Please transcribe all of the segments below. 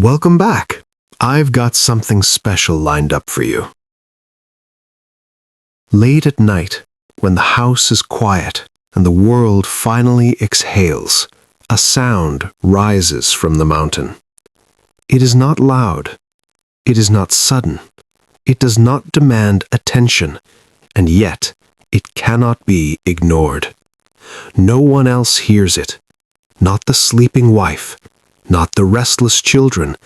Welcome back. I've got something special lined up for you. Late at night, when the house is quiet and the world finally exhales, a sound rises from the mountain. It is not loud. It is not sudden. It does not demand attention, and yet it cannot be ignored. No one else hears it. Not the sleeping wife, not the restless children,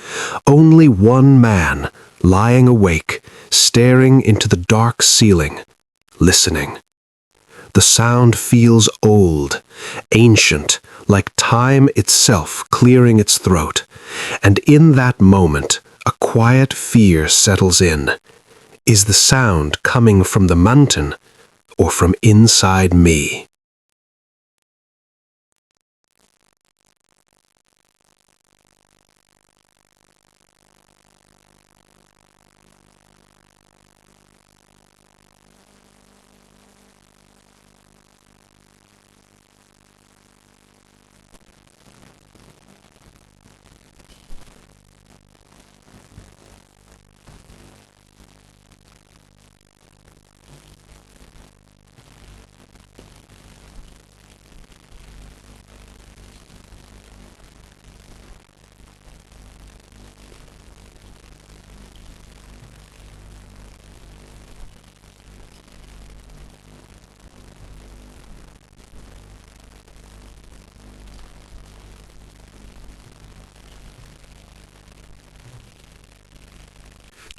only one man lying awake, staring into the dark ceiling, listening. The sound feels old, ancient, like time itself clearing its throat, and in that moment, a quiet fear settles in. Is the sound coming from the mountain or from inside me?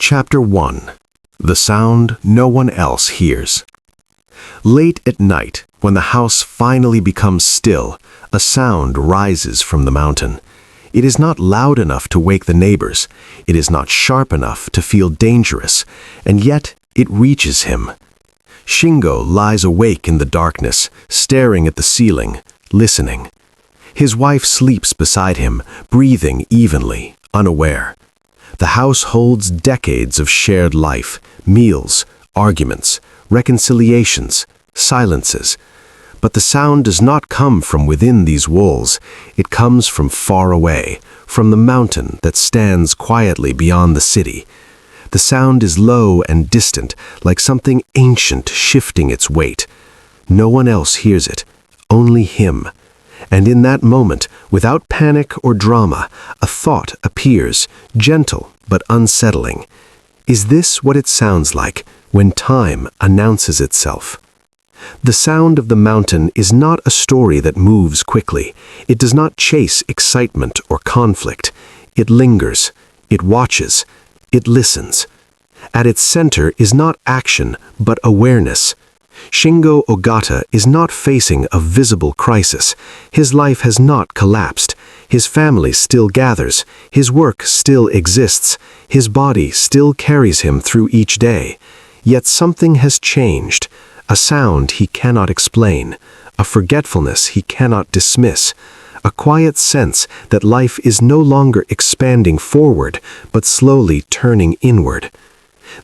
Chapter 1. The Sound No One Else Hears. Late at night, when the house finally becomes still, a sound rises from the mountain. It is not loud enough to wake the neighbors. It is not sharp enough to feel dangerous, and yet it reaches him. Shingo lies awake in the darkness, staring at the ceiling, listening. His wife sleeps beside him, breathing evenly, unaware. The house holds decades of shared life, meals, arguments, reconciliations, silences. But the sound does not come from within these walls. It comes from far away, from the mountain that stands quietly beyond the city. The sound is low and distant, like something ancient shifting its weight. No one else hears it, only him. And in that moment, without panic or drama, a thought appears, gentle but unsettling. Is this what it sounds like when time announces itself? The sound of the mountain is not a story that moves quickly. It does not chase excitement or conflict. It lingers. It watches. It listens. At its center is not action, but awareness. Shingo Ogata is not facing a visible crisis. His life has not collapsed. His family still gathers. His work still exists. His body still carries him through each day. Yet something has changed. A sound he cannot explain. A forgetfulness he cannot dismiss. A quiet sense that life is no longer expanding forward, but slowly turning inward.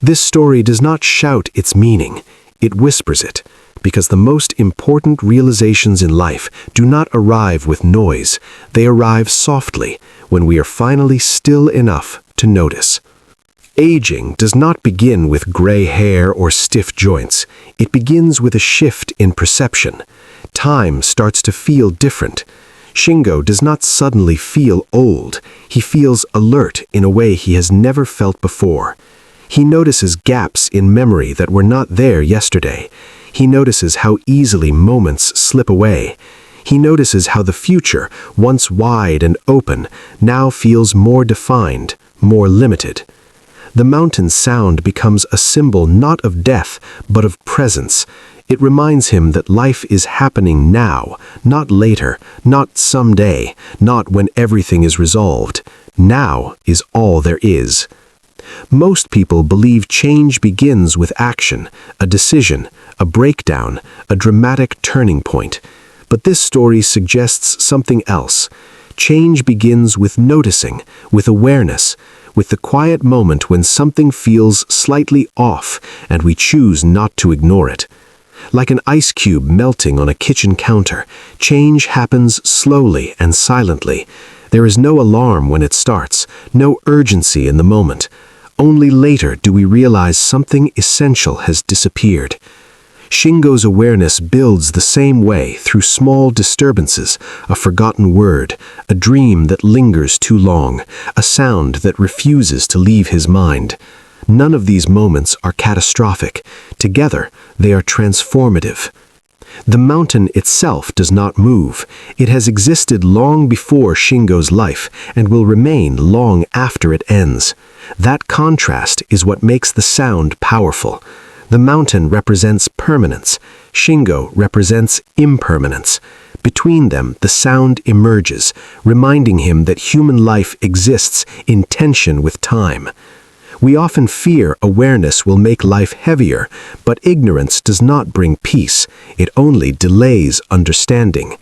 This story does not shout its meaning. It whispers it, because the most important realizations in life do not arrive with noise. They arrive softly, when we are finally still enough to notice. Aging does not begin with gray hair or stiff joints. It begins with a shift in perception. Time starts to feel different. Shingo does not suddenly feel old. He feels alert in a way he has never felt before. He notices gaps in memory that were not there yesterday. He notices how easily moments slip away. He notices how the future, once wide and open, now feels more defined, more limited. The mountain's sound becomes a symbol not of death, but of presence. It reminds him that life is happening now, not later, not someday, not when everything is resolved. Now is all there is. Most people believe change begins with action, a decision, a breakdown, a dramatic turning point. But this story suggests something else. Change begins with noticing, with awareness, with the quiet moment when something feels slightly off and we choose not to ignore it. Like an ice cube melting on a kitchen counter, change happens slowly and silently. There is no alarm when it starts, no urgency in the moment. Only later do we realize something essential has disappeared. Shingo's awareness builds the same way through small disturbances, a forgotten word, a dream that lingers too long, a sound that refuses to leave his mind. None of these moments are catastrophic. Together, they are transformative. The mountain itself does not move. It has existed long before Shingo's life and will remain long after it ends. That contrast is what makes the sound powerful. The mountain represents permanence. Shingo represents impermanence. Between them, the sound emerges, reminding him that human life exists in tension with time. We often fear awareness will make life heavier, but ignorance does not bring peace. It only delays understanding.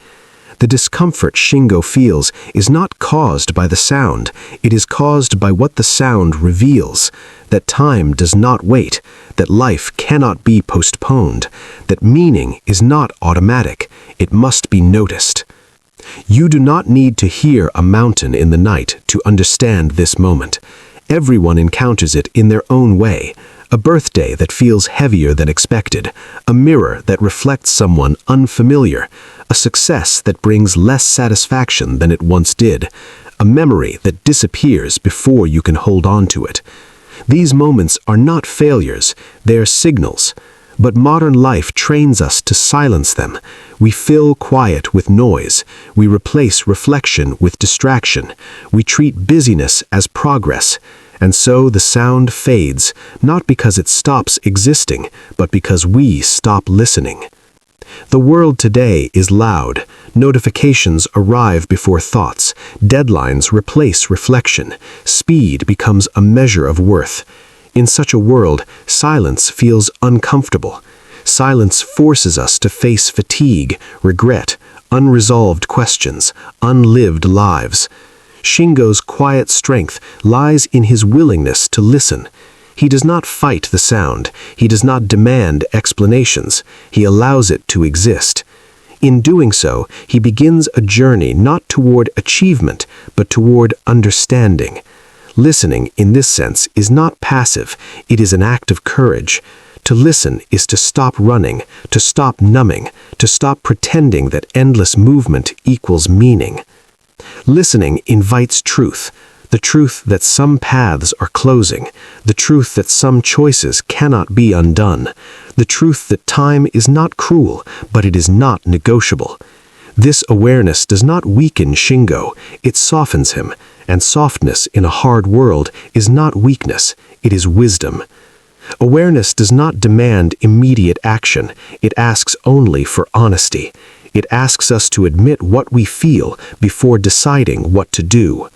The discomfort Shingo feels is not caused by the sound. It is caused by what the sound reveals. That time does not wait, that life cannot be postponed, that meaning is not automatic. It must be noticed. You do not need to hear a mountain in the night to understand this moment. Everyone encounters it in their own way. A birthday that feels heavier than expected, a mirror that reflects someone unfamiliar, a success that brings less satisfaction than it once did, a memory that disappears before you can hold on to it. These moments are not failures, they are signals. But modern life trains us to silence them. We fill quiet with noise. We replace reflection with distraction. We treat busyness as progress. And so the sound fades, not because it stops existing, but because we stop listening. The world today is loud. Notifications arrive before thoughts. Deadlines replace reflection. Speed becomes a measure of worth. In such a world, silence feels uncomfortable. Silence forces us to face fatigue, regret, unresolved questions, unlived lives. Shingo's quiet strength lies in his willingness to listen. He does not fight the sound. He does not demand explanations. He allows it to exist. In doing so, he begins a journey not toward achievement, but toward understanding. Listening, in this sense, is not passive. It is an act of courage. To listen is to stop running, to stop numbing, to stop pretending that endless movement equals meaning. Listening invites truth, the truth that some paths are closing, the truth that some choices cannot be undone, the truth that time is not cruel, but it is not negotiable. This awareness does not weaken Shingo, it softens him, and softness in a hard world is not weakness, it is wisdom. Awareness does not demand immediate action, it asks only for honesty. It asks us to admit what we feel before deciding what to do.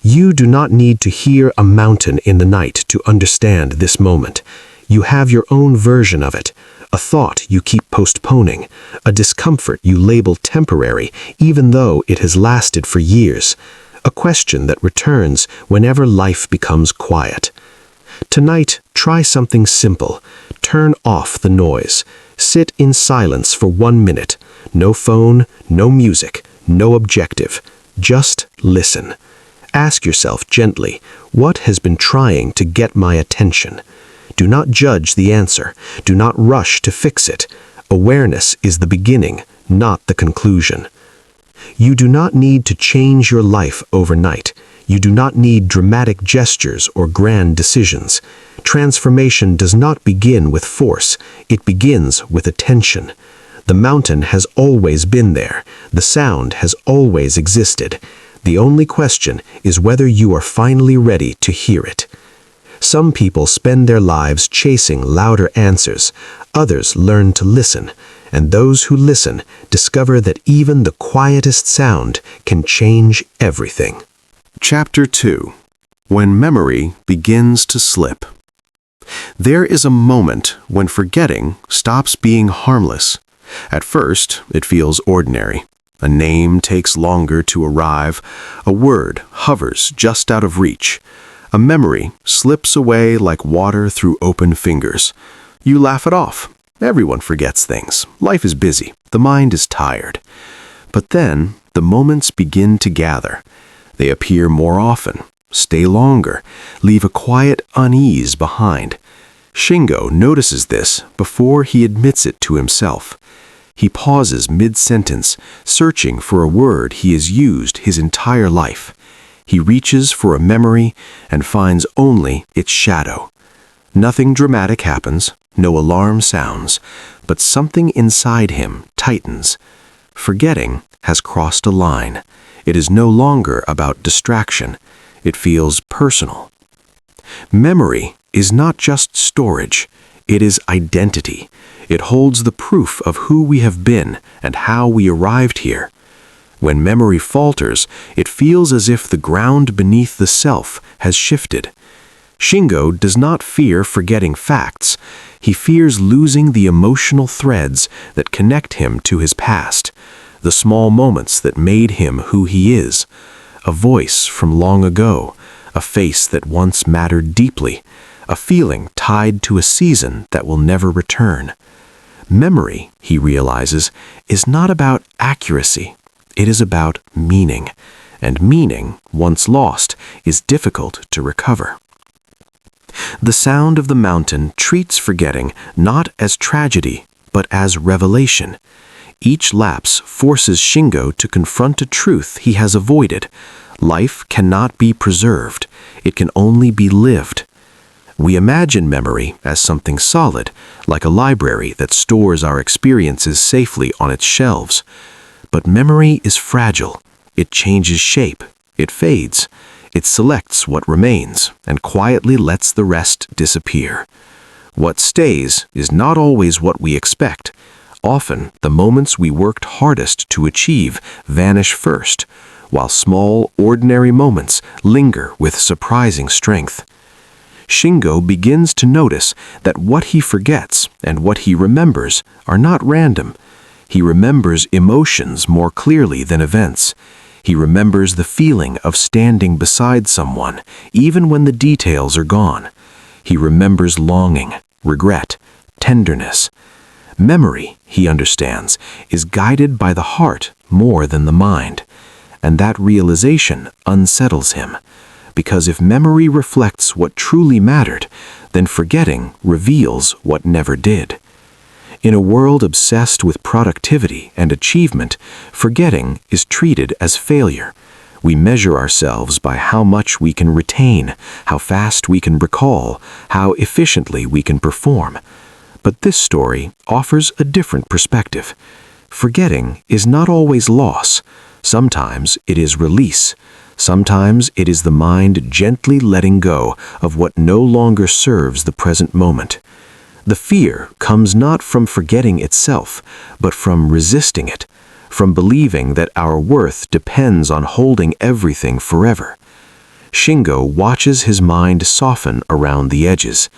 You do not need to hear a mountain in the night to understand this moment. You have your own version of it, a thought you keep postponing, a discomfort you label temporary even though it has lasted for years, a question that returns whenever life becomes quiet. Tonight, try something simple. Turn off the noise. Sit in silence for 1 minute. No phone, no music, no objective. Just listen. Ask yourself gently, what has been trying to get my attention? Do not judge the answer. Do not rush to fix it. Awareness is the beginning, not the conclusion. You do not need to change your life overnight. You do not need dramatic gestures or grand decisions. Transformation does not begin with force. It begins with attention. The mountain has always been there. The sound has always existed. The only question is whether you are finally ready to hear it. Some people spend their lives chasing louder answers. Others learn to listen. And those who listen discover that even the quietest sound can change everything. Chapter 2. When Memory Begins to Slip. There is a moment when forgetting stops being harmless. At first, it feels ordinary. A name takes longer to arrive. A word hovers just out of reach. A memory slips away like water through open fingers. You laugh it off. Everyone forgets things. Life is busy. The mind is tired. But then, the moments begin to gather. They appear more often, stay longer, leave a quiet unease behind. Shingo notices this before he admits it to himself. He pauses mid-sentence, searching for a word he has used his entire life. He reaches for a memory and finds only its shadow. Nothing dramatic happens, no alarm sounds, but something inside him tightens. Forgetting has crossed a line. It is no longer about distraction. It feels personal. Memory is not just storage. It is identity. It holds the proof of who we have been and how we arrived here. When memory falters, it feels as if the ground beneath the self has shifted. Shingo does not fear forgetting facts. He fears losing the emotional threads that connect him to his past, the small moments that made him who he is. A voice from long ago, a face that once mattered deeply, a feeling tied to a season that will never return. Memory, he realizes, is not about accuracy. It is about meaning, and meaning, once lost, is difficult to recover. The sound of the mountain treats forgetting not as tragedy, but as revelation. Each lapse forces Shingo to confront a truth he has avoided. Life cannot be preserved. It can only be lived. We imagine memory as something solid, like a library that stores our experiences safely on its shelves. But memory is fragile. It changes shape. It fades. It selects what remains and quietly lets the rest disappear. What stays is not always what we expect. Often, the moments we worked hardest to achieve vanish first, while small, ordinary moments linger with surprising strength. Shingo begins to notice that what he forgets and what he remembers are not random. He remembers emotions more clearly than events. He remembers the feeling of standing beside someone, even when the details are gone. He remembers longing, regret, tenderness. Memory, he understands, is guided by the heart more than the mind. And that realization unsettles him. Because if memory reflects what truly mattered, then forgetting reveals what never did. In a world obsessed with productivity and achievement, forgetting is treated as failure. We measure ourselves by how much we can retain, how fast we can recall, how efficiently we can perform. But this story offers a different perspective. Forgetting is not always loss. Sometimes it is release. Sometimes it is the mind gently letting go of what no longer serves the present moment. The fear comes not from forgetting itself, but from resisting it, from believing that our worth depends on holding everything forever. Shingo watches his mind soften around the edges.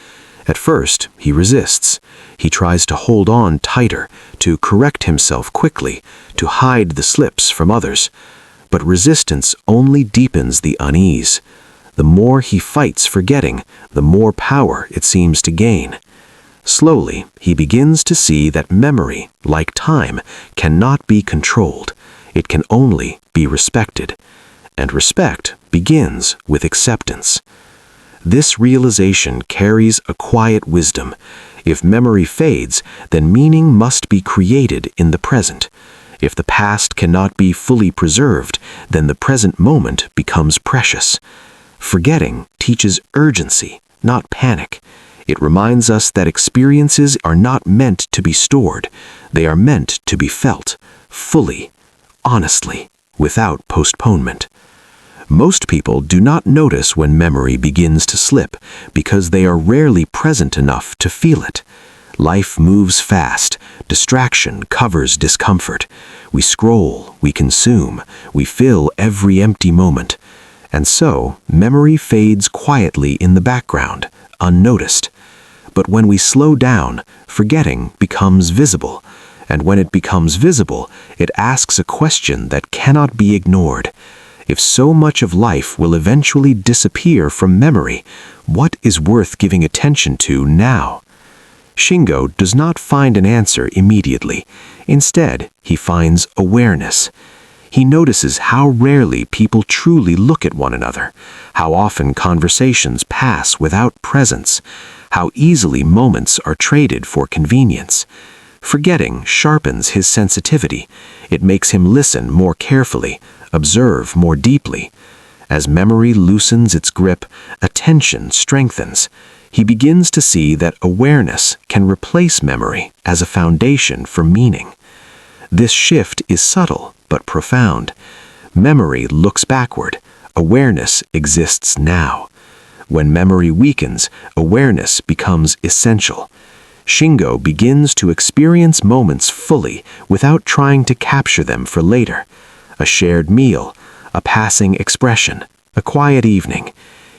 At first, he resists. He tries to hold on tighter, to correct himself quickly, to hide the slips from others. But resistance only deepens the unease. The more he fights forgetting, the more power it seems to gain. Slowly, he begins to see that memory, like time, cannot be controlled. It can only be respected. And respect begins with acceptance. This realization carries a quiet wisdom. If memory fades, then meaning must be created in the present. If the past cannot be fully preserved, then the present moment becomes precious. Forgetting teaches urgency, not panic. It reminds us that experiences are not meant to be stored. They are meant to be felt, fully, honestly, without postponement. Most people do not notice when memory begins to slip because they are rarely present enough to feel it. Life moves fast. Distraction covers discomfort. We scroll, we consume, we fill every empty moment. And so, memory fades quietly in the background, unnoticed. But when we slow down, forgetting becomes visible. And when it becomes visible, it asks a question that cannot be ignored. If so much of life will eventually disappear from memory, what is worth giving attention to now? Shingo does not find an answer immediately. Instead, he finds awareness. He notices how rarely people truly look at one another, how often conversations pass without presence, how easily moments are traded for convenience. Forgetting sharpens his sensitivity. It makes him listen more carefully, observe more deeply. As memory loosens its grip, attention strengthens. He begins to see that awareness can replace memory as a foundation for meaning. This shift is subtle but profound. Memory looks backward. Awareness exists now. When memory weakens, awareness becomes essential. Shingo begins to experience moments fully without trying to capture them for later. A shared meal, a passing expression, a quiet evening.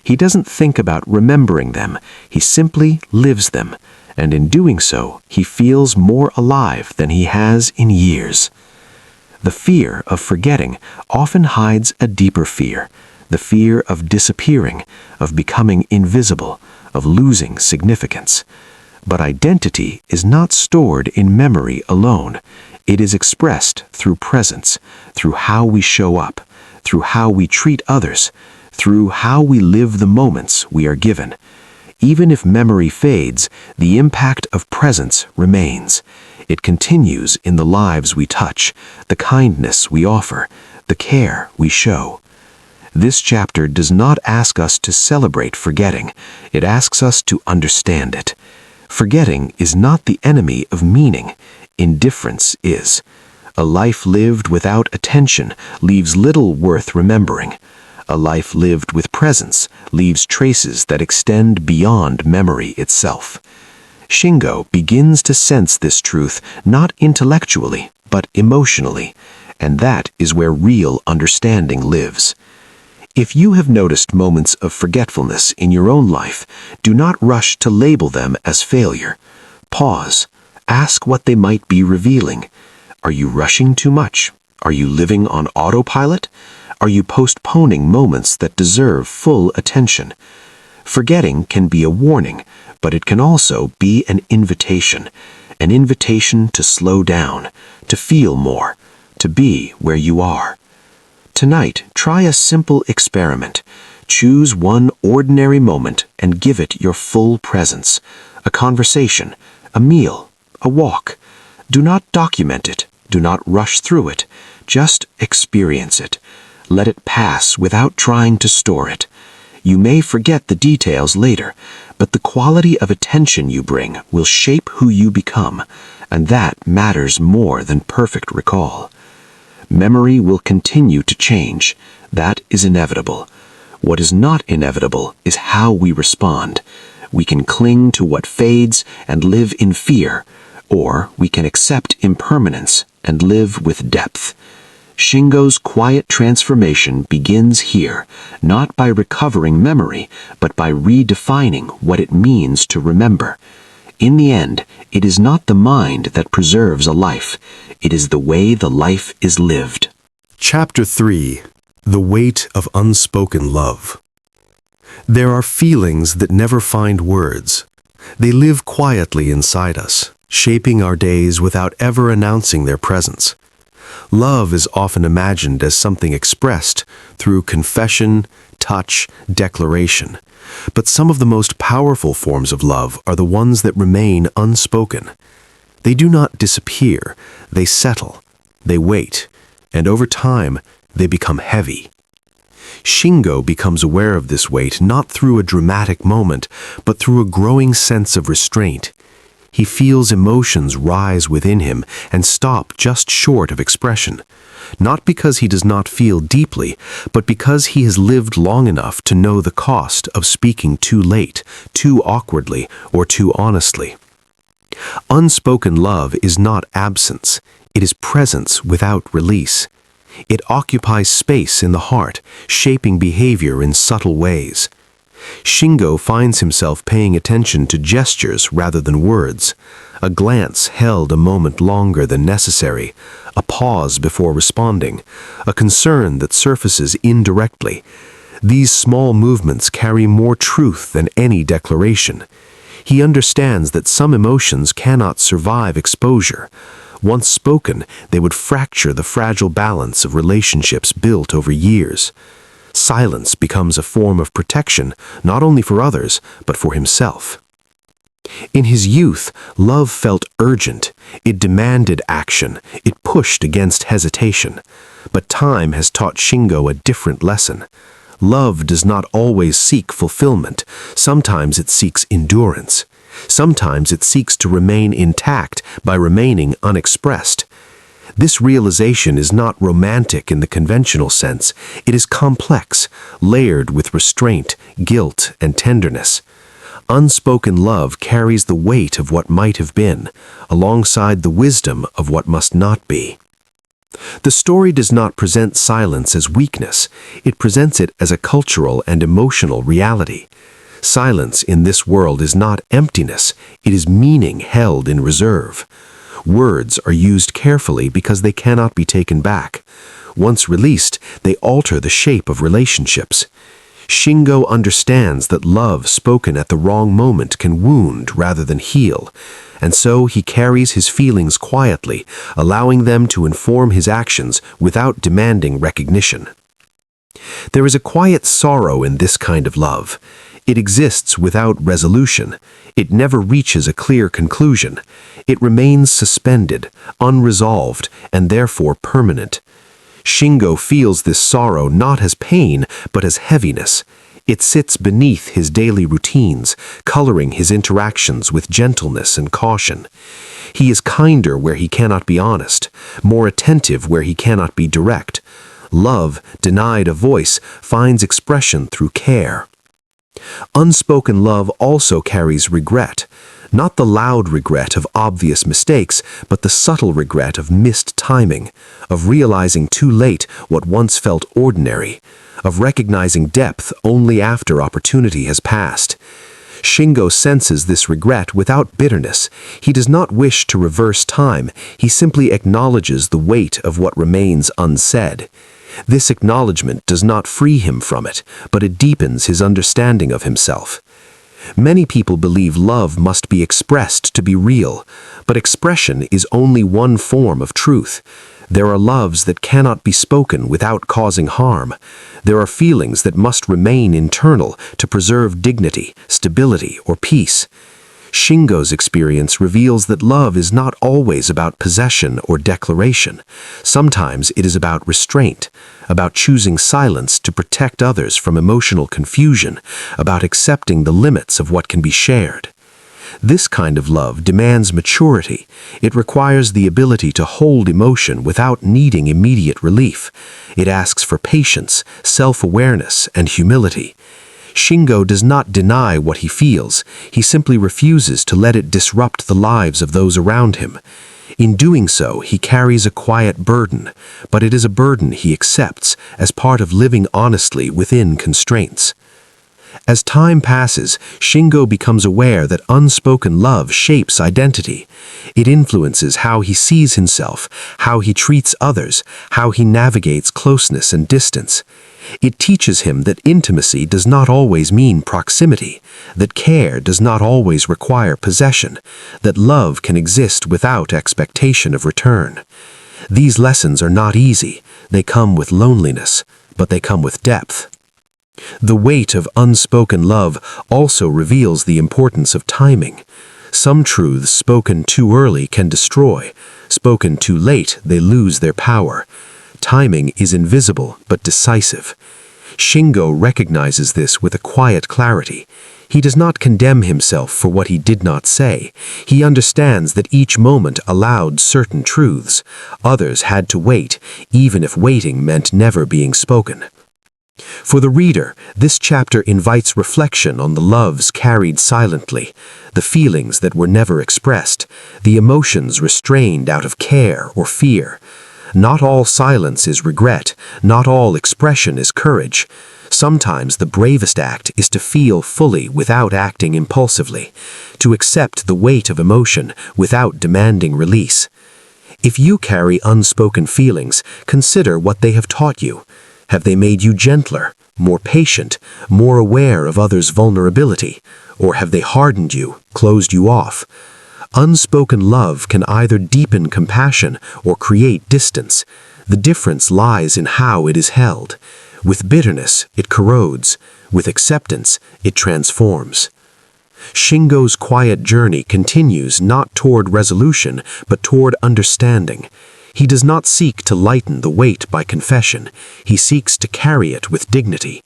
He doesn't think about remembering them, he simply lives them, and in doing so, he feels more alive than he has in years. The fear of forgetting often hides a deeper fear, the fear of disappearing, of becoming invisible, of losing significance. But identity is not stored in memory alone. It is expressed through presence, through how we show up, through how we treat others, through how we live the moments we are given. Even if memory fades, the impact of presence remains. It continues in the lives we touch, the kindness we offer, the care we show. This chapter does not ask us to celebrate forgetting. It asks us to understand it. Forgetting is not the enemy of meaning. Indifference is. A life lived without attention leaves little worth remembering. A life lived with presence leaves traces that extend beyond memory itself. Shingo begins to sense this truth not intellectually, but emotionally, and that is where real understanding lives. If you have noticed moments of forgetfulness in your own life, do not rush to label them as failure. Pause. Ask what they might be revealing. Are you rushing too much? Are you living on autopilot? Are you postponing moments that deserve full attention? Forgetting can be a warning, but it can also be an invitation to slow down, to feel more, to be where you are. Tonight, try a simple experiment. Choose one ordinary moment and give it your full presence. A conversation, a meal, a walk. Do not document it. Do not rush through it. Just experience it. Let it pass without trying to store it. You may forget the details later, but the quality of attention you bring will shape who you become, and that matters more than perfect recall. Memory will continue to change. That is inevitable. What is not inevitable is how we respond. We can cling to what fades and live in fear, or we can accept impermanence and live with depth. Shingo's quiet transformation begins here, not by recovering memory, but by redefining what it means to remember. In the end, it is not the mind that preserves a life. It is the way the life is lived. Chapter 3. The Weight of Unspoken Love. There are feelings that never find words. They live quietly inside us, shaping our days without ever announcing their presence. Love is often imagined as something expressed through confession, touch, declaration. But some of the most powerful forms of love are the ones that remain unspoken. They do not disappear, they settle, they wait, and over time, they become heavy. Shingo becomes aware of this weight not through a dramatic moment, but through a growing sense of restraint. He feels emotions rise within him and stop just short of expression, not because he does not feel deeply, but because he has lived long enough to know the cost of speaking too late, too awkwardly, or too honestly. Unspoken love is not absence, it is presence without release. It occupies space in the heart, shaping behavior in subtle ways. Shingo finds himself paying attention to gestures rather than words. A glance held a moment longer than necessary, a pause before responding, a concern that surfaces indirectly. These small movements carry more truth than any declaration. He understands that some emotions cannot survive exposure. Once spoken, they would fracture the fragile balance of relationships built over years. Silence becomes a form of protection, not only for others, but for himself. In his youth, love felt urgent. It demanded action. It pushed against hesitation. But time has taught Shingo a different lesson. Love does not always seek fulfillment. Sometimes it seeks endurance. Sometimes it seeks to remain intact by remaining unexpressed. This realization is not romantic in the conventional sense. It is complex, layered with restraint, guilt, and tenderness. Unspoken love carries the weight of what might have been, alongside the wisdom of what must not be. The story does not present silence as weakness. It presents it as a cultural and emotional reality. Silence in this world is not emptiness. It is meaning held in reserve. Words are used carefully because they cannot be taken back. Once released, they alter the shape of relationships. Shingo understands that love spoken at the wrong moment can wound rather than heal, and so he carries his feelings quietly, allowing them to inform his actions without demanding recognition. There is a quiet sorrow in this kind of love. It exists without resolution. It never reaches a clear conclusion. It remains suspended, unresolved, and therefore permanent. Shingo feels this sorrow not as pain, but as heaviness. It sits beneath his daily routines, coloring his interactions with gentleness and caution. He is kinder where he cannot be honest, more attentive where he cannot be direct. Love, denied a voice, finds expression through care. Unspoken love also carries regret. Not the loud regret of obvious mistakes, but the subtle regret of missed timing, of realizing too late what once felt ordinary, of recognizing depth only after opportunity has passed. Shingo senses this regret without bitterness. He does not wish to reverse time. He simply acknowledges the weight of what remains unsaid. This acknowledgement does not free him from it, but it deepens his understanding of himself. Many people believe love must be expressed to be real, but expression is only one form of truth. There are loves that cannot be spoken without causing harm. There are feelings that must remain internal to preserve dignity, stability, or peace. Shingo's experience reveals that love is not always about possession or declaration. Sometimes it is about restraint, about choosing silence to protect others from emotional confusion, about accepting the limits of what can be shared. This kind of love demands maturity. It requires the ability to hold emotion without needing immediate relief. It asks for patience, self-awareness, and humility. Shingo does not deny what he feels. He simply refuses to let it disrupt the lives of those around him. In doing so, he carries a quiet burden, but it is a burden he accepts as part of living honestly within constraints. As time passes, Shingo becomes aware that unspoken love shapes identity. It influences how he sees himself, how he treats others, how he navigates closeness and distance. It teaches him that intimacy does not always mean proximity, that care does not always require possession, that love can exist without expectation of return. These lessons are not easy. They come with loneliness, but they come with depth. The weight of unspoken love also reveals the importance of timing. Some truths spoken too early can destroy. Spoken too late, they lose their power. Timing is invisible but decisive. Shingo recognizes this with a quiet clarity. He does not condemn himself for what he did not say. He understands that each moment allowed certain truths. Others had to wait, even if waiting meant never being spoken. For the reader, this chapter invites reflection on the loves carried silently, the feelings that were never expressed, the emotions restrained out of care or fear. Not all silence is regret, not all expression is courage. Sometimes the bravest act is to feel fully without acting impulsively, to accept the weight of emotion without demanding release. If you carry unspoken feelings, consider what they have taught you. Have they made you gentler, more patient, more aware of others' vulnerability? Or have they hardened you, closed you off? Unspoken love can either deepen compassion or create distance. The difference lies in how it is held. With bitterness, it corrodes. With acceptance, it transforms. Shingo's quiet journey continues not toward resolution, but toward understanding. He does not seek to lighten the weight by confession. He seeks to carry it with dignity.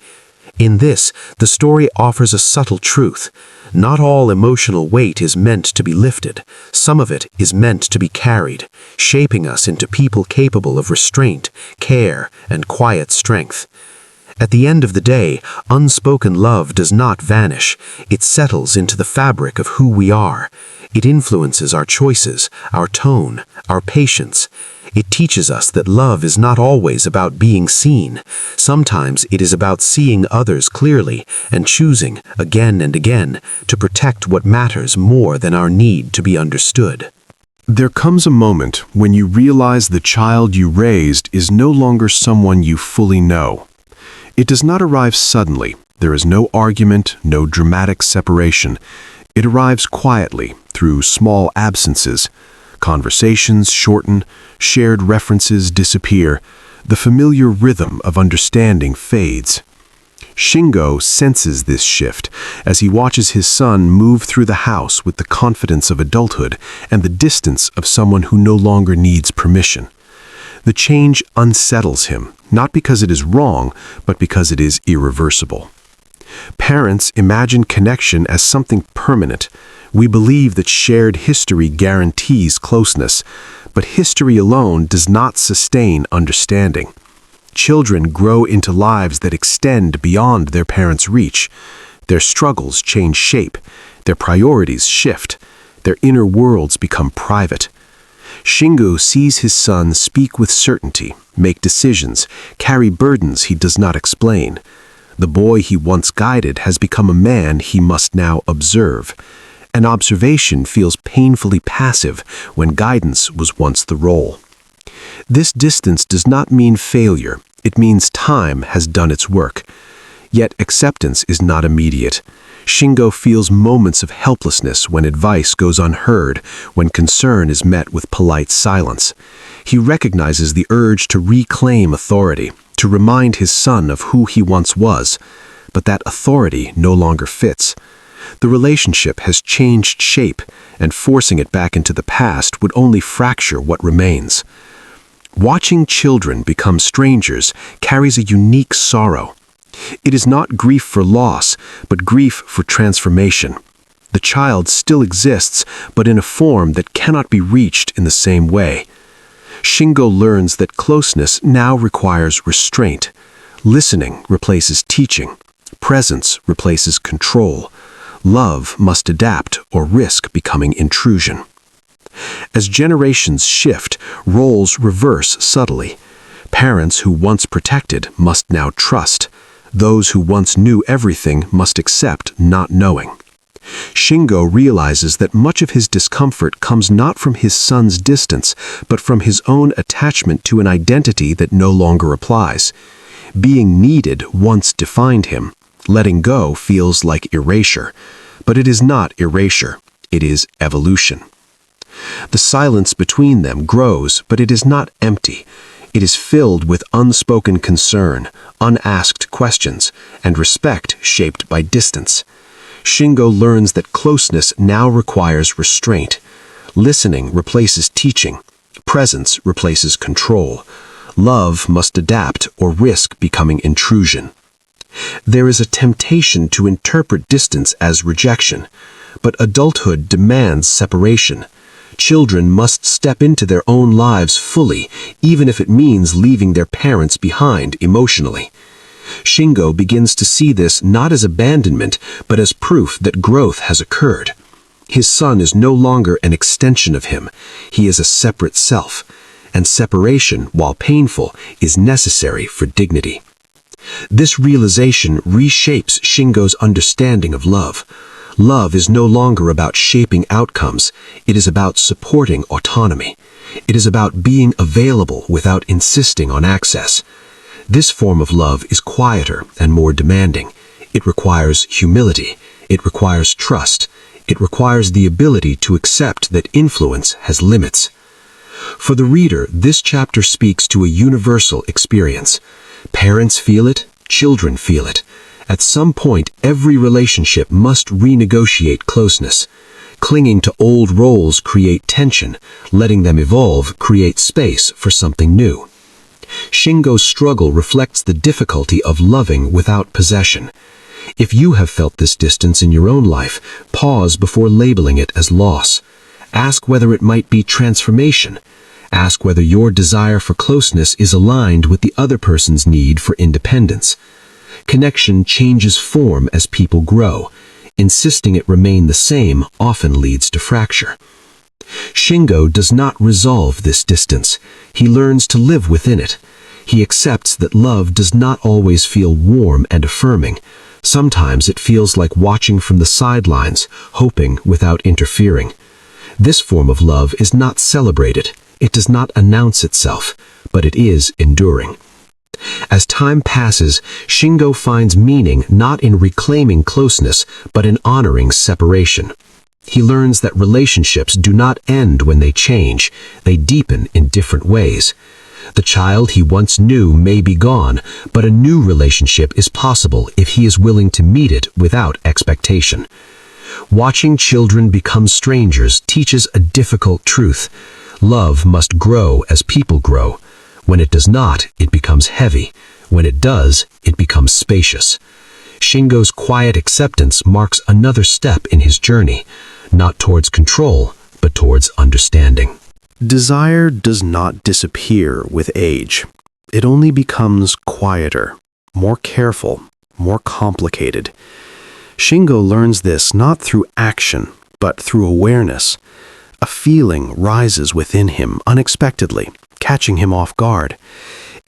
In this, the story offers a subtle truth. Not all emotional weight is meant to be lifted. Some of it is meant to be carried, shaping us into people capable of restraint, care, and quiet strength. At the end of the day, unspoken love does not vanish. It settles into the fabric of who we are. It influences our choices, our tone, our patience. It teaches us that love is not always about being seen. Sometimes it is about seeing others clearly and choosing, again and again, to protect what matters more than our need to be understood. There comes a moment when you realize the child you raised is no longer someone you fully know. It does not arrive suddenly. There is no argument, no dramatic separation. It arrives quietly, through small absences. Conversations shorten, shared references disappear. The familiar rhythm of understanding fades. Shingo senses this shift as he watches his son move through the house with the confidence of adulthood and the distance of someone who no longer needs permission. The change unsettles him, not because it is wrong, but because it is irreversible. Parents imagine connection as something permanent. We believe that shared history guarantees closeness, but history alone does not sustain understanding. Children grow into lives that extend beyond their parents' reach. Their struggles change shape, their priorities shift, their inner worlds become private. Shingo sees his son speak with certainty, make decisions, carry burdens he does not explain. The boy he once guided has become a man he must now observe. An observation feels painfully passive when guidance was once the role. This distance does not mean failure. It means time has done its work. Yet acceptance is not immediate. Shingo feels moments of helplessness when advice goes unheard, when concern is met with polite silence. He recognizes the urge to reclaim authority, to remind his son of who he once was, but that authority no longer fits. The relationship has changed shape, and forcing it back into the past would only fracture what remains. Watching children become strangers carries a unique sorrow. It is not grief for loss, but grief for transformation. The child still exists, but in a form that cannot be reached in the same way. Shingo learns that closeness now requires restraint. Listening replaces teaching. Presence replaces control. Love must adapt or risk becoming intrusion. As generations shift, roles reverse subtly. Parents who once protected must now trust. Those who once knew everything must accept not knowing. Shingo realizes that much of his discomfort comes not from his son's distance, but from his own attachment to an identity that no longer applies. Being needed once defined him. Letting go feels like erasure. But it is not erasure. It is evolution. The silence between them grows, but it is not empty. It is filled with unspoken concern, unasked questions, and respect shaped by distance. Shingo learns that closeness now requires restraint. Listening replaces teaching. Presence replaces control. Love must adapt or risk becoming intrusion. There is a temptation to interpret distance as rejection, but adulthood demands separation. Children must step into their own lives fully, even if it means leaving their parents behind emotionally. Shingo begins to see this not as abandonment, but as proof that growth has occurred. His son is no longer an extension of him. He is a separate self, and separation, while painful, is necessary for dignity. This realization reshapes Shingo's understanding of love. Love is no longer about shaping outcomes. It is about supporting autonomy. It is about being available without insisting on access. This form of love is quieter and more demanding. It requires humility. It requires trust. It requires the ability to accept that influence has limits. For the reader, this chapter speaks to a universal experience. Parents feel it, children feel it. At some point, every relationship must renegotiate closeness. Clinging to old roles create tension. Letting them evolve creates space for something new. Shingo's struggle reflects the difficulty of loving without possession. If you have felt this distance in your own life, pause before labeling it as loss. Ask whether it might be transformation. Ask whether your desire for closeness is aligned with the other person's need for independence. Connection changes form as people grow. Insisting it remain the same often leads to fracture. Shingo does not resolve this distance. He learns to live within it. He accepts that love does not always feel warm and affirming. Sometimes it feels like watching from the sidelines, hoping without interfering. This form of love is not celebrated. It does not announce itself, but it is enduring. As time passes, Shingo finds meaning not in reclaiming closeness, but in honoring separation. He learns that relationships do not end when they change. They deepen in different ways. The child he once knew may be gone, but a new relationship is possible if he is willing to meet it without expectation. Watching children become strangers teaches a difficult truth. Love must grow as people grow. When it does not, it becomes heavy. When it does, it becomes spacious. Shingo's quiet acceptance marks another step in his journey, not towards control, but towards understanding. Desire does not disappear with age. It only becomes quieter, more careful, more complicated. Shingo learns this not through action, but through awareness. A feeling rises within him unexpectedly, catching him off guard.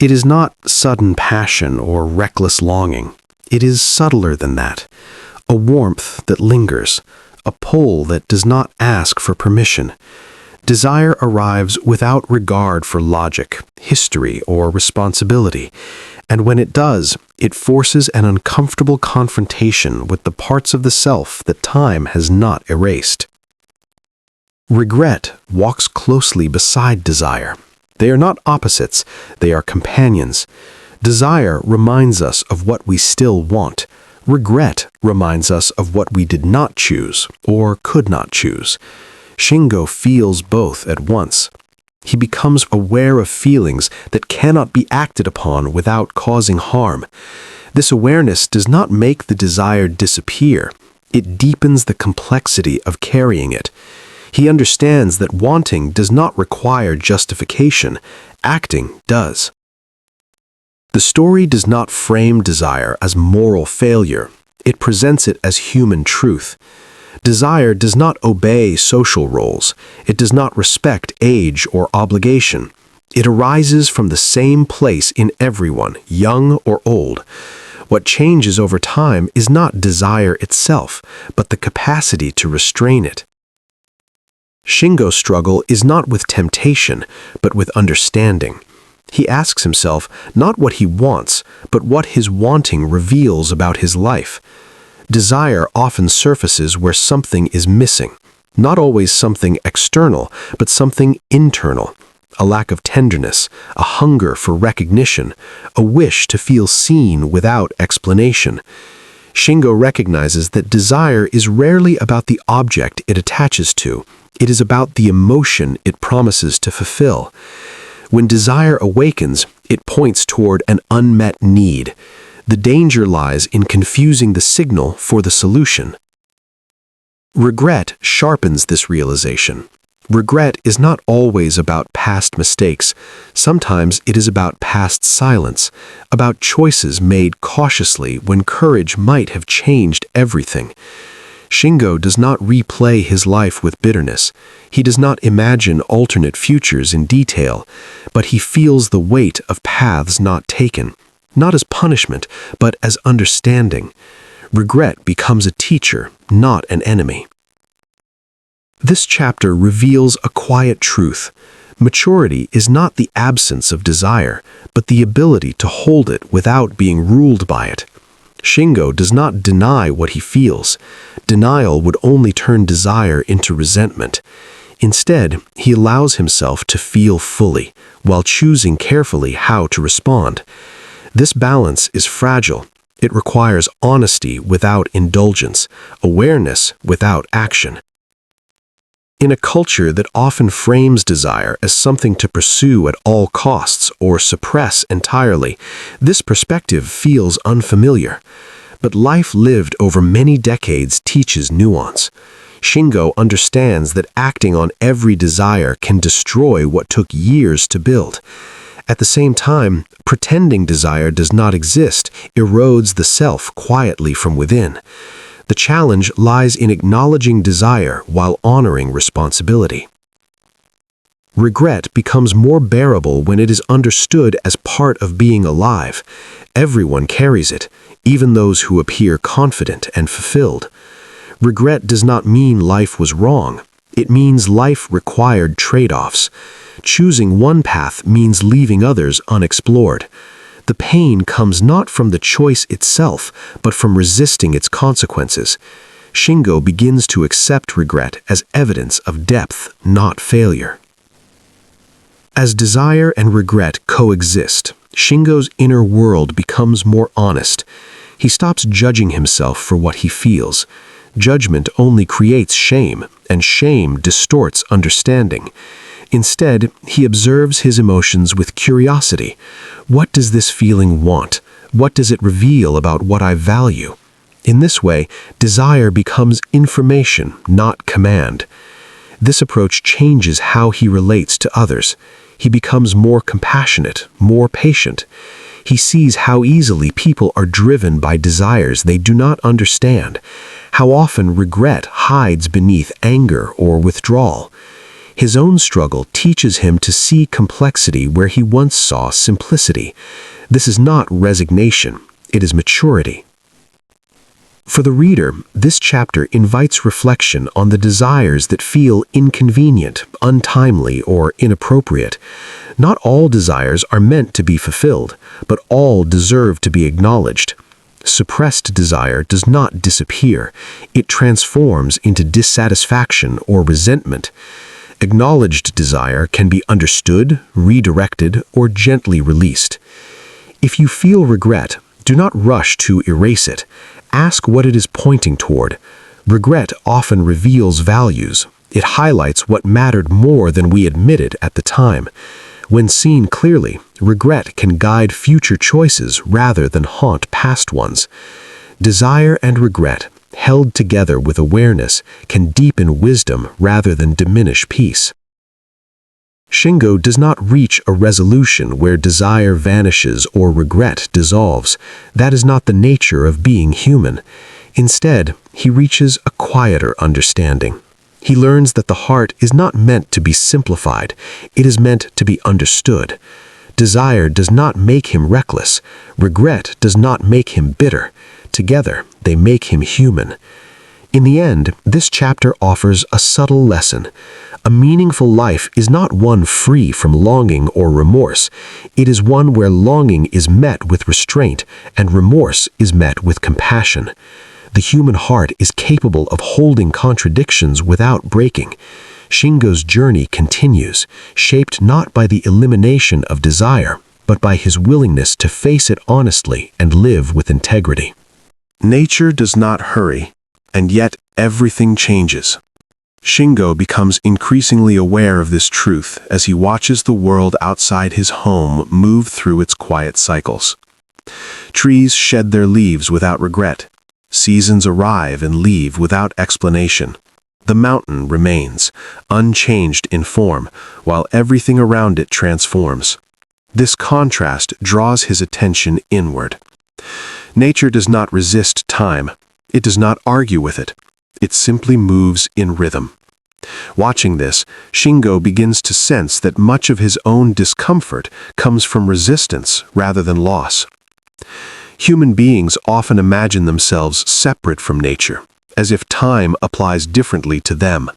It is not sudden passion or reckless longing. It is subtler than that. A warmth that lingers, a pull that does not ask for permission. Desire arrives without regard for logic, history, or responsibility, and when it does, it forces an uncomfortable confrontation with the parts of the self that time has not erased. Regret walks closely beside desire. They are not opposites, they are companions. Desire reminds us of what we still want. Regret reminds us of what we did not choose or could not choose. Shingo feels both at once. He becomes aware of feelings that cannot be acted upon without causing harm. This awareness does not make the desire disappear. It deepens the complexity of carrying it. He understands that wanting does not require justification. Acting does. The story does not frame desire as moral failure. It presents it as human truth. Desire does not obey social roles. It does not respect age or obligation. It arises from the same place in everyone, young or old. What changes over time is not desire itself, but the capacity to restrain it. Shingo's struggle is not with temptation, but with understanding. He asks himself not what he wants, but what his wanting reveals about his life. Desire often surfaces where something is missing, not always something external, but something internal. A lack of tenderness, a hunger for recognition, a wish to feel seen without explanation. Shingo recognizes that desire is rarely about the object it attaches to. It is about the emotion it promises to fulfill. When desire awakens, it points toward an unmet need. The danger lies in confusing the signal for the solution. Regret sharpens this realization. Regret is not always about past mistakes. Sometimes it is about past silence, about choices made cautiously when courage might have changed everything. Shingo does not replay his life with bitterness. He does not imagine alternate futures in detail, but he feels the weight of paths not taken, not as punishment, but as understanding. Regret becomes a teacher, not an enemy. This chapter reveals a quiet truth. Maturity is not the absence of desire, but the ability to hold it without being ruled by it. Shingo does not deny what he feels. Denial would only turn desire into resentment. Instead, he allows himself to feel fully, while choosing carefully how to respond. This balance is fragile. It requires honesty without indulgence, awareness without action. In a culture that often frames desire as something to pursue at all costs or suppress entirely, this perspective feels unfamiliar. But life lived over many decades teaches nuance. Shingo understands that acting on every desire can destroy what took years to build. At the same time, pretending desire does not exist erodes the self quietly from within. The challenge lies in acknowledging desire while honoring responsibility. Regret becomes more bearable when it is understood as part of being alive. Everyone carries it, even those who appear confident and fulfilled. Regret does not mean life was wrong. It means life required trade-offs. Choosing one path means leaving others unexplored. The pain comes not from the choice itself, but from resisting its consequences. Shingo begins to accept regret as evidence of depth, not failure. As desire and regret coexist, Shingo's inner world becomes more honest. He stops judging himself for what he feels. Judgment only creates shame, and shame distorts understanding. Instead, he observes his emotions with curiosity. What does this feeling want? What does it reveal about what I value? In this way, desire becomes information, not command. This approach changes how he relates to others. He becomes more compassionate, more patient. He sees how easily people are driven by desires they do not understand, how often regret hides beneath anger or withdrawal. His own struggle teaches him to see complexity where he once saw simplicity. This is not resignation, it is maturity. For the reader, this chapter invites reflection on the desires that feel inconvenient, untimely, or inappropriate. Not all desires are meant to be fulfilled, but all deserve to be acknowledged. Suppressed desire does not disappear. It transforms into dissatisfaction or resentment. Acknowledged desire can be understood, redirected, or gently released. If you feel regret, do not rush to erase it. Ask what it is pointing toward. Regret often reveals values. It highlights what mattered more than we admitted at the time. When seen clearly, regret can guide future choices rather than haunt past ones. Desire and regret, held together with awareness, can deepen wisdom rather than diminish peace. Shingo does not reach a resolution where desire vanishes or regret dissolves. That is not the nature of being human. Instead, he reaches a quieter understanding. He learns that the heart is not meant to be simplified. It is meant to be understood. Desire does not make him reckless. Regret does not make him bitter. Together, they make him human. In the end, this chapter offers a subtle lesson. A meaningful life is not one free from longing or remorse. It is one where longing is met with restraint and remorse is met with compassion. The human heart is capable of holding contradictions without breaking. Shingo's journey continues, shaped not by the elimination of desire, but by his willingness to face it honestly and live with integrity. Nature does not hurry, and yet everything changes. Shingo becomes increasingly aware of this truth as he watches the world outside his home move through its quiet cycles. Trees shed their leaves without regret. Seasons arrive and leave without explanation. The mountain remains, unchanged in form, while everything around it transforms. This contrast draws his attention inward. Nature does not resist time. It does not argue with it. It simply moves in rhythm. Watching this, Shingo begins to sense that much of his own discomfort comes from resistance rather than loss. Human beings often imagine themselves separate from nature, as if time applies differently to them.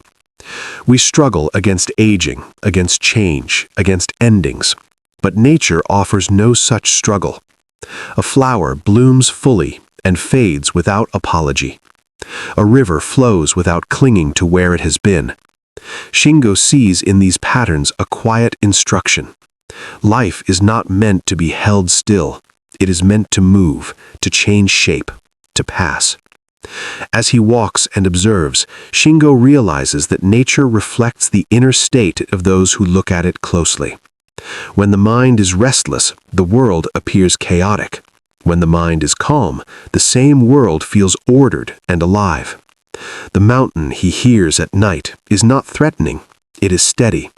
We struggle against aging, against change, against endings, but nature offers no such struggle. A flower blooms fully and fades without apology. A river flows without clinging to where it has been. Shingo sees in these patterns a quiet instruction. Life is not meant to be held still. It is meant to move, to change shape, to pass. As he walks and observes, Shingo realizes that nature reflects the inner state of those who look at it closely. When the mind is restless, the world appears chaotic. When the mind is calm, the same world feels ordered and alive. The mountain he hears at night is not threatening, it is steady.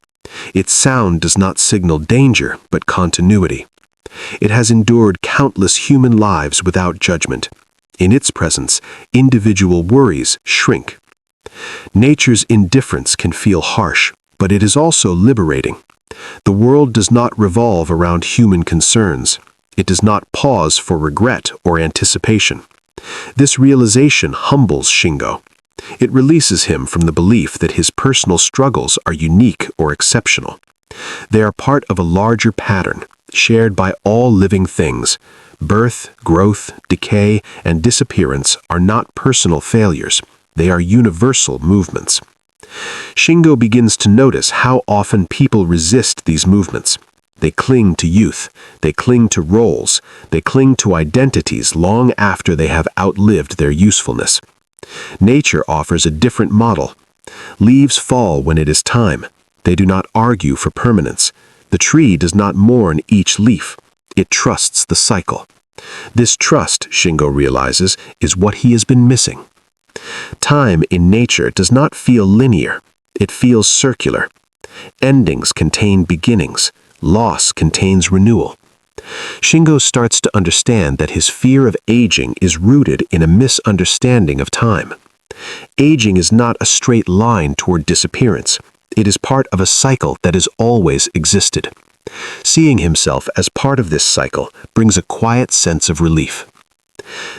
Its sound does not signal danger, but continuity. It has endured countless human lives without judgment. In its presence, individual worries shrink. Nature's indifference can feel harsh, but it is also liberating. The world does not revolve around human concerns. It does not pause for regret or anticipation. This realization humbles Shingo. It releases him from the belief that his personal struggles are unique or exceptional. They are part of a larger pattern, shared by all living things. Birth, growth, decay, and disappearance are not personal failures. They are universal movements. Shingo begins to notice how often people resist these movements. They cling to youth, they cling to roles, they cling to identities long after they have outlived their usefulness. Nature offers a different model. Leaves fall when it is time. They do not argue for permanence. The tree does not mourn each leaf. It trusts the cycle. This trust, Shingo realizes, is what he has been missing. Time in nature does not feel linear. It feels circular. Endings contain beginnings. Loss contains renewal. Shingo starts to understand that his fear of aging is rooted in a misunderstanding of time. Aging is not a straight line toward disappearance. It is part of a cycle that has always existed. Seeing himself as part of this cycle brings a quiet sense of relief.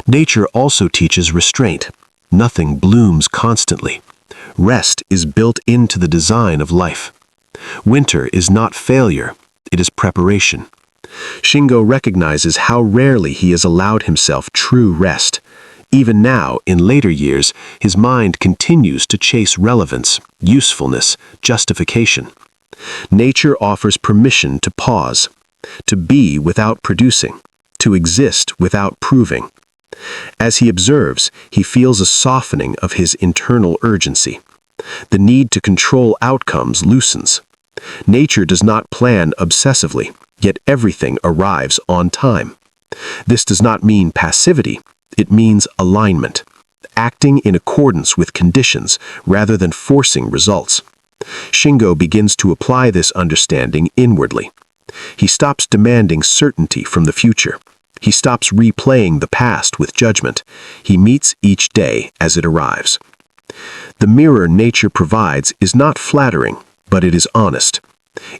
Nature also teaches restraint. Nothing blooms constantly. Rest is built into the design of life. Winter is not failure, it is preparation. Shingo recognizes how rarely he has allowed himself true rest. Even now, in later years, his mind continues to chase relevance, usefulness, justification. Nature offers permission to pause, to be without producing, to exist without proving. As he observes, he feels a softening of his internal urgency. The need to control outcomes loosens. Nature does not plan obsessively, yet everything arrives on time. This does not mean passivity, it means alignment, acting in accordance with conditions rather than forcing results. Shingo begins to apply this understanding inwardly. He stops demanding certainty from the future. He stops replaying the past with judgment. He meets each day as it arrives. The mirror nature provides is not flattering, but it is honest.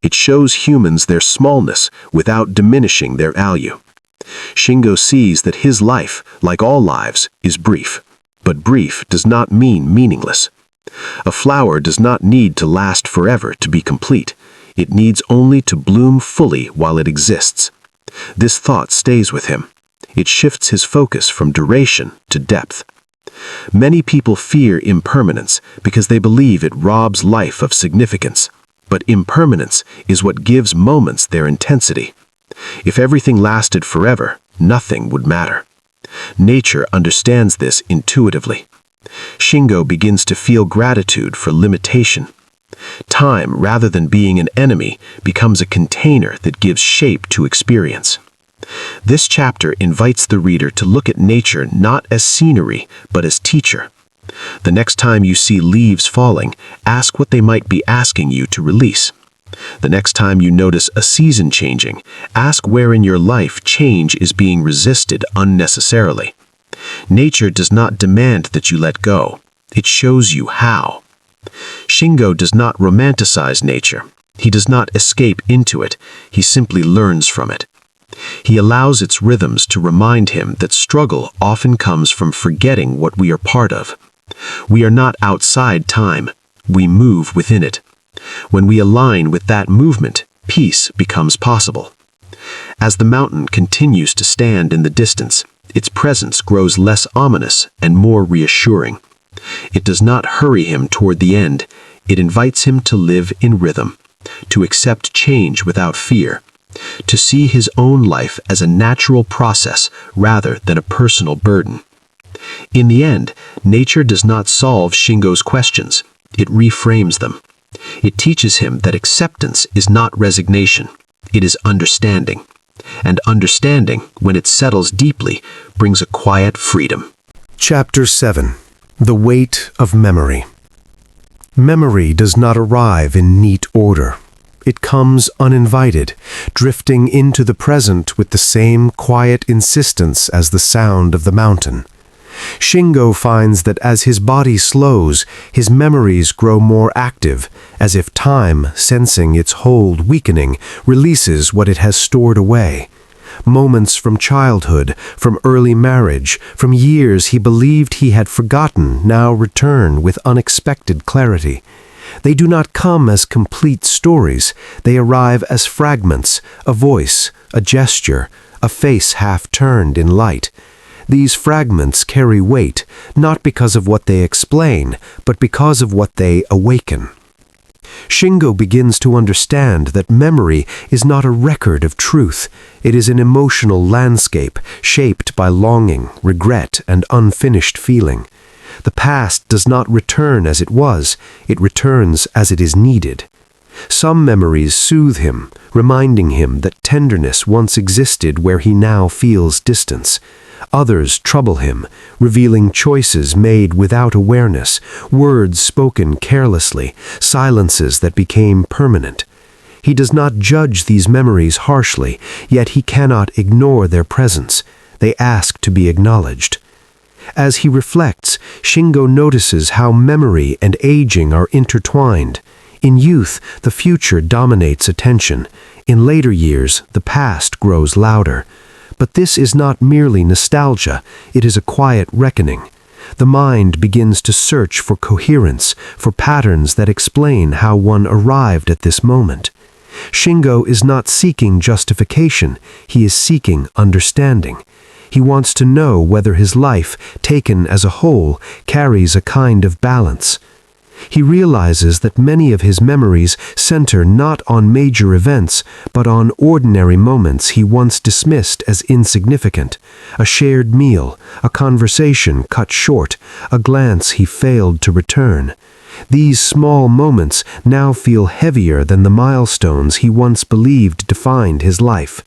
It shows humans their smallness without diminishing their value. Shingo sees that his life, like all lives, is brief. But brief does not mean meaningless. A flower does not need to last forever to be complete. It needs only to bloom fully while it exists. This thought stays with him. It shifts his focus from duration to depth. Many people fear impermanence because they believe it robs life of significance. But impermanence is what gives moments their intensity. If everything lasted forever, nothing would matter. Nature understands this intuitively. Shingo begins to feel gratitude for limitation. Time, rather than being an enemy, becomes a container that gives shape to experience. This chapter invites the reader to look at nature not as scenery, but as teacher. The next time you see leaves falling, ask what they might be asking you to release. The next time you notice a season changing, ask where in your life change is being resisted unnecessarily. Nature does not demand that you let go. It shows you how. Shingo does not romanticize nature. He does not escape into it. He simply learns from it. He allows its rhythms to remind him that struggle often comes from forgetting what we are part of. We are not outside time. we move within it. When we align with that movement, peace becomes possible. As the mountain continues to stand in the distance, its presence grows less ominous and more reassuring. It does not hurry him toward the end. It invites him to live in rhythm, to accept change without fear, to see his own life as a natural process rather than a personal burden. In the end, nature does not solve Shingo's questions. It reframes them. It teaches him that acceptance is not resignation. It is understanding. And understanding, when it settles deeply, brings a quiet freedom. Chapter 7. The Weight of Memory. Memory does not arrive in neat order. It comes uninvited, drifting into the present with the same quiet insistence as the sound of the mountain. Shingo finds that as his body slows, his memories grow more active, as if time, sensing its hold weakening, releases what it has stored away. Moments from childhood, from early marriage, from years he believed he had forgotten now return with unexpected clarity. They do not come as complete stories. They arrive as fragments, a voice, a gesture, a face half turned in light. These fragments carry weight, not because of what they explain, but because of what they awaken. Shingo begins to understand that memory is not a record of truth. It is an emotional landscape shaped by longing, regret, and unfinished feeling. The past does not return as it was, it returns as it is needed. Some memories soothe him, reminding him that tenderness once existed where he now feels distance. Others trouble him, revealing choices made without awareness, words spoken carelessly, silences that became permanent. He does not judge these memories harshly, yet he cannot ignore their presence. They ask to be acknowledged. As he reflects, Shingo notices how memory and aging are intertwined. In youth, the future dominates attention. In later years, the past grows louder. But this is not merely nostalgia, it is a quiet reckoning. The mind begins to search for coherence, for patterns that explain how one arrived at this moment. Shingo is not seeking justification, he is seeking understanding. He wants to know whether his life, taken as a whole, carries a kind of balance. He realizes that many of his memories center not on major events, but on ordinary moments he once dismissed as insignificant. A shared meal, a conversation cut short, a glance he failed to return. These small moments now feel heavier than the milestones he once believed defined his life.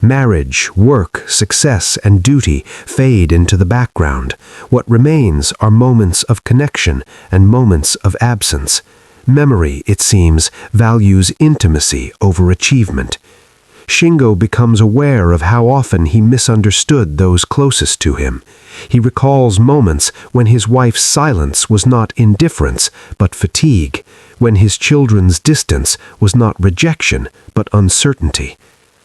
Marriage, work, success, and duty fade into the background. What remains are moments of connection and moments of absence. Memory, it seems, values intimacy over achievement. Shingo becomes aware of how often he misunderstood those closest to him. He recalls moments when his wife's silence was not indifference, but fatigue, when his children's distance was not rejection, but uncertainty.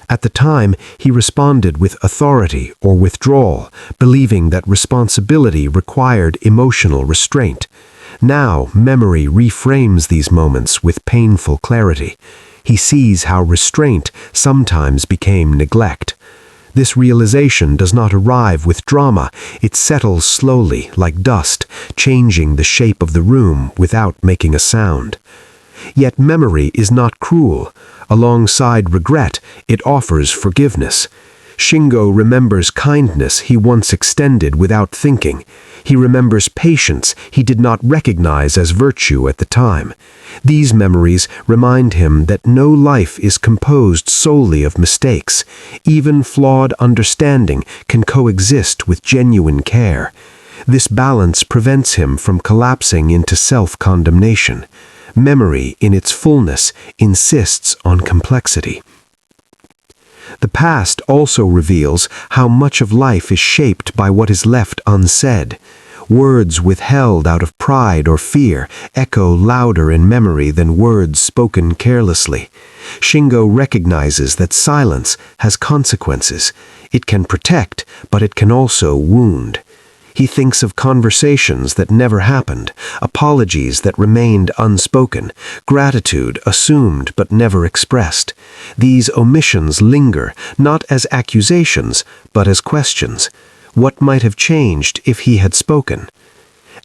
At the time, he responded with authority or withdrawal, believing that responsibility required emotional restraint. Now, memory reframes these moments with painful clarity. He sees how restraint sometimes became neglect. This realization does not arrive with drama, it settles slowly, like dust, changing the shape of the room without making a sound. Yet memory is not cruel. Alongside regret, it offers forgiveness. Shingo remembers kindness he once extended without thinking. He remembers patience he did not recognize as virtue at the time. These memories remind him that no life is composed solely of mistakes. Even flawed understanding can coexist with genuine care. This balance prevents him from collapsing into self-condemnation. Memory, in its fullness, insists on complexity. The past also reveals how much of life is shaped by what is left unsaid. Words withheld out of pride or fear echo louder in memory than words spoken carelessly. Shingo recognizes that silence has consequences. It can protect, but it can also wound. He thinks of conversations that never happened, apologies that remained unspoken, gratitude assumed but never expressed. These omissions linger, not as accusations, but as questions. What might have changed if he had spoken?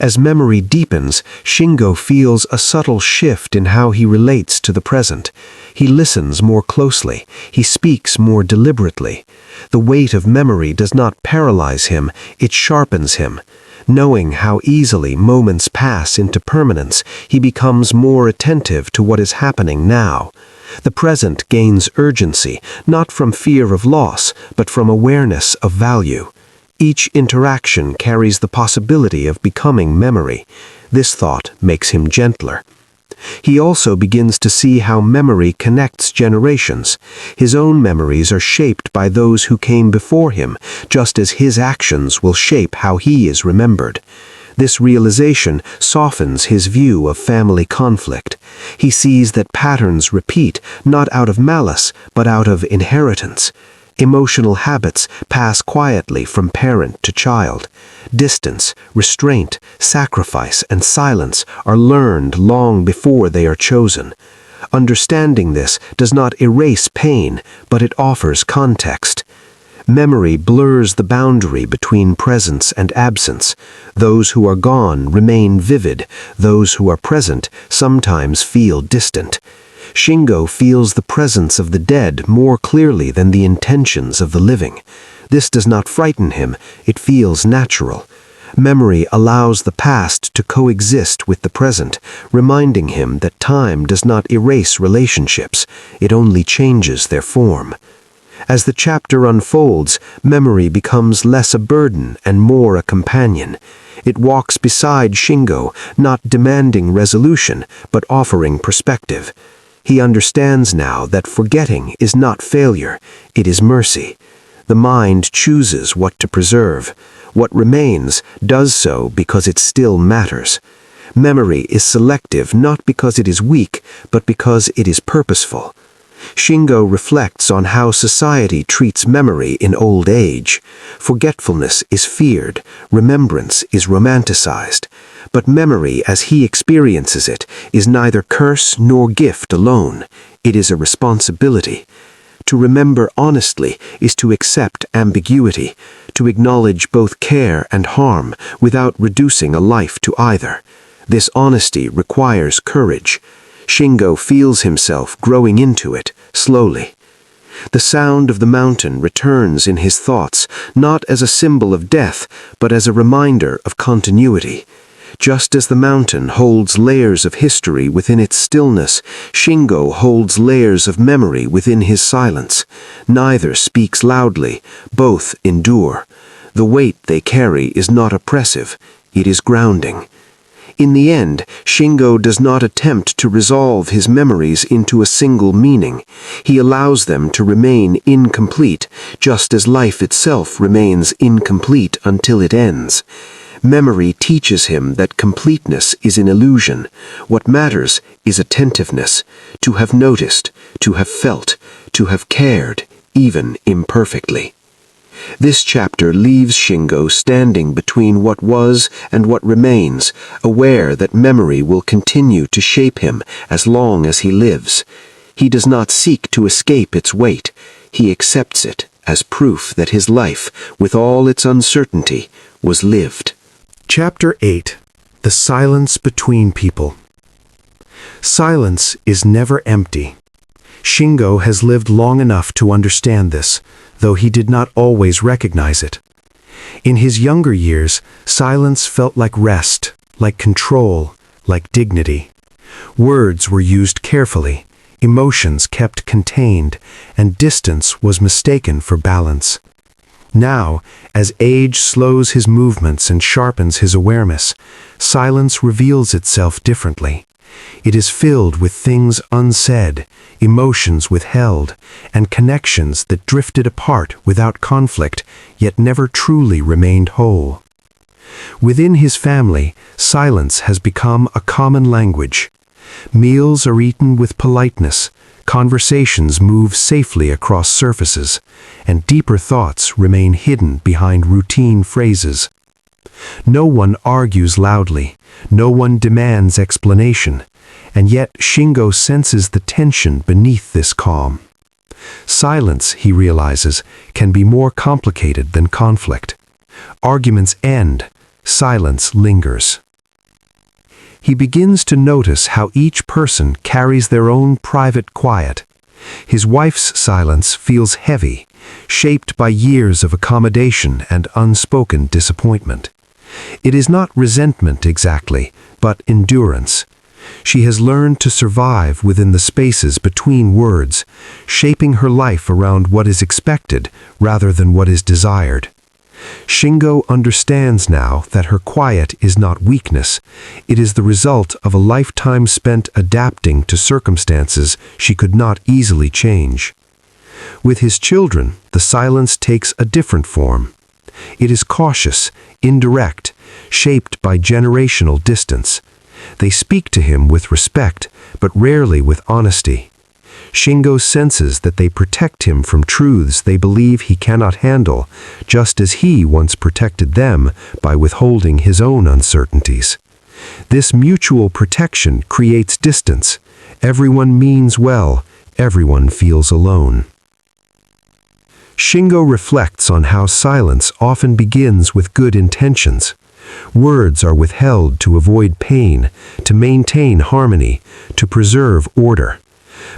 As memory deepens, Shingo feels a subtle shift in how he relates to the present. He listens more closely. He speaks more deliberately. The weight of memory does not paralyze him, it sharpens him. Knowing how easily moments pass into permanence, he becomes more attentive to what is happening now. The present gains urgency, not from fear of loss, but from awareness of value. Each interaction carries the possibility of becoming memory. This thought makes him gentler. He also begins to see how memory connects generations. His own memories are shaped by those who came before him, just as his actions will shape how he is remembered. This realization softens his view of family conflict. He sees that patterns repeat, not out of malice, but out of inheritance. Emotional habits pass quietly from parent to child. Distance, restraint, sacrifice, and silence are learned long before they are chosen. Understanding this does not erase pain, but it offers context. Memory blurs the boundary between presence and absence. Those who are gone remain vivid. Those who are present sometimes feel distant. Shingo feels the presence of the dead more clearly than the intentions of the living. This does not frighten him, it feels natural. Memory allows the past to coexist with the present, reminding him that time does not erase relationships, it only changes their form. As the chapter unfolds, memory becomes less a burden and more a companion. It walks beside Shingo, not demanding resolution, but offering perspective. He understands now that forgetting is not failure, it is mercy. The mind chooses what to preserve. What remains does so because it still matters. Memory is selective not because it is weak, but because it is purposeful. Shingo reflects on how society treats memory in old age. Forgetfulness is feared, remembrance is romanticized. But memory, as he experiences it, is neither curse nor gift alone. It is a responsibility. To remember honestly is to accept ambiguity, to acknowledge both care and harm without reducing a life to either. This honesty requires courage. Shingo feels himself growing into it, slowly. The sound of the mountain returns in his thoughts, not as a symbol of death, but as a reminder of continuity. Just as the mountain holds layers of history within its stillness, Shingo holds layers of memory within his silence. Neither speaks loudly, both endure. The weight they carry is not oppressive, it is grounding. In the end, Shingo does not attempt to resolve his memories into a single meaning. He allows them to remain incomplete, just as life itself remains incomplete until it ends. Memory teaches him that completeness is an illusion. What matters is attentiveness, to have noticed, to have felt, to have cared, even imperfectly. This chapter leaves Shingo standing between what was and what remains, aware that memory will continue to shape him as long as he lives. He does not seek to escape its weight. He accepts it as proof that his life, with all its uncertainty, was lived. Chapter 8. The Silence Between People. Silence is never empty. Shingo has lived long enough to understand this, though he did not always recognize it. In his younger years, silence felt like rest, like control, like dignity. Words were used carefully, emotions kept contained, and distance was mistaken for balance. Now, as age slows his movements and sharpens his awareness, silence reveals itself differently. It is filled with things unsaid, emotions withheld, and connections that drifted apart without conflict, yet never truly remained whole. Within his family, silence has become a common language. Meals are eaten with politeness, conversations move safely across surfaces, and deeper thoughts remain hidden behind routine phrases. No one argues loudly, no one demands explanation, and yet Shingo senses the tension beneath this calm. Silence, he realizes, can be more complicated than conflict. Arguments end, silence lingers. He begins to notice how each person carries their own private quiet. His wife's silence feels heavy, shaped by years of accommodation and unspoken disappointment. It is not resentment exactly, but endurance. She has learned to survive within the spaces between words, shaping her life around what is expected rather than what is desired. Shingo understands now that her quiet is not weakness. It is the result of a lifetime spent adapting to circumstances she could not easily change. With his children, the silence takes a different form. It is cautious, indirect, shaped by generational distance. They speak to him with respect, but rarely with honesty. Shingo senses that they protect him from truths they believe he cannot handle, just as he once protected them by withholding his own uncertainties. This mutual protection creates distance. Everyone means well, everyone feels alone. Shingo reflects on how silence often begins with good intentions. Words are withheld to avoid pain, to maintain harmony, to preserve order.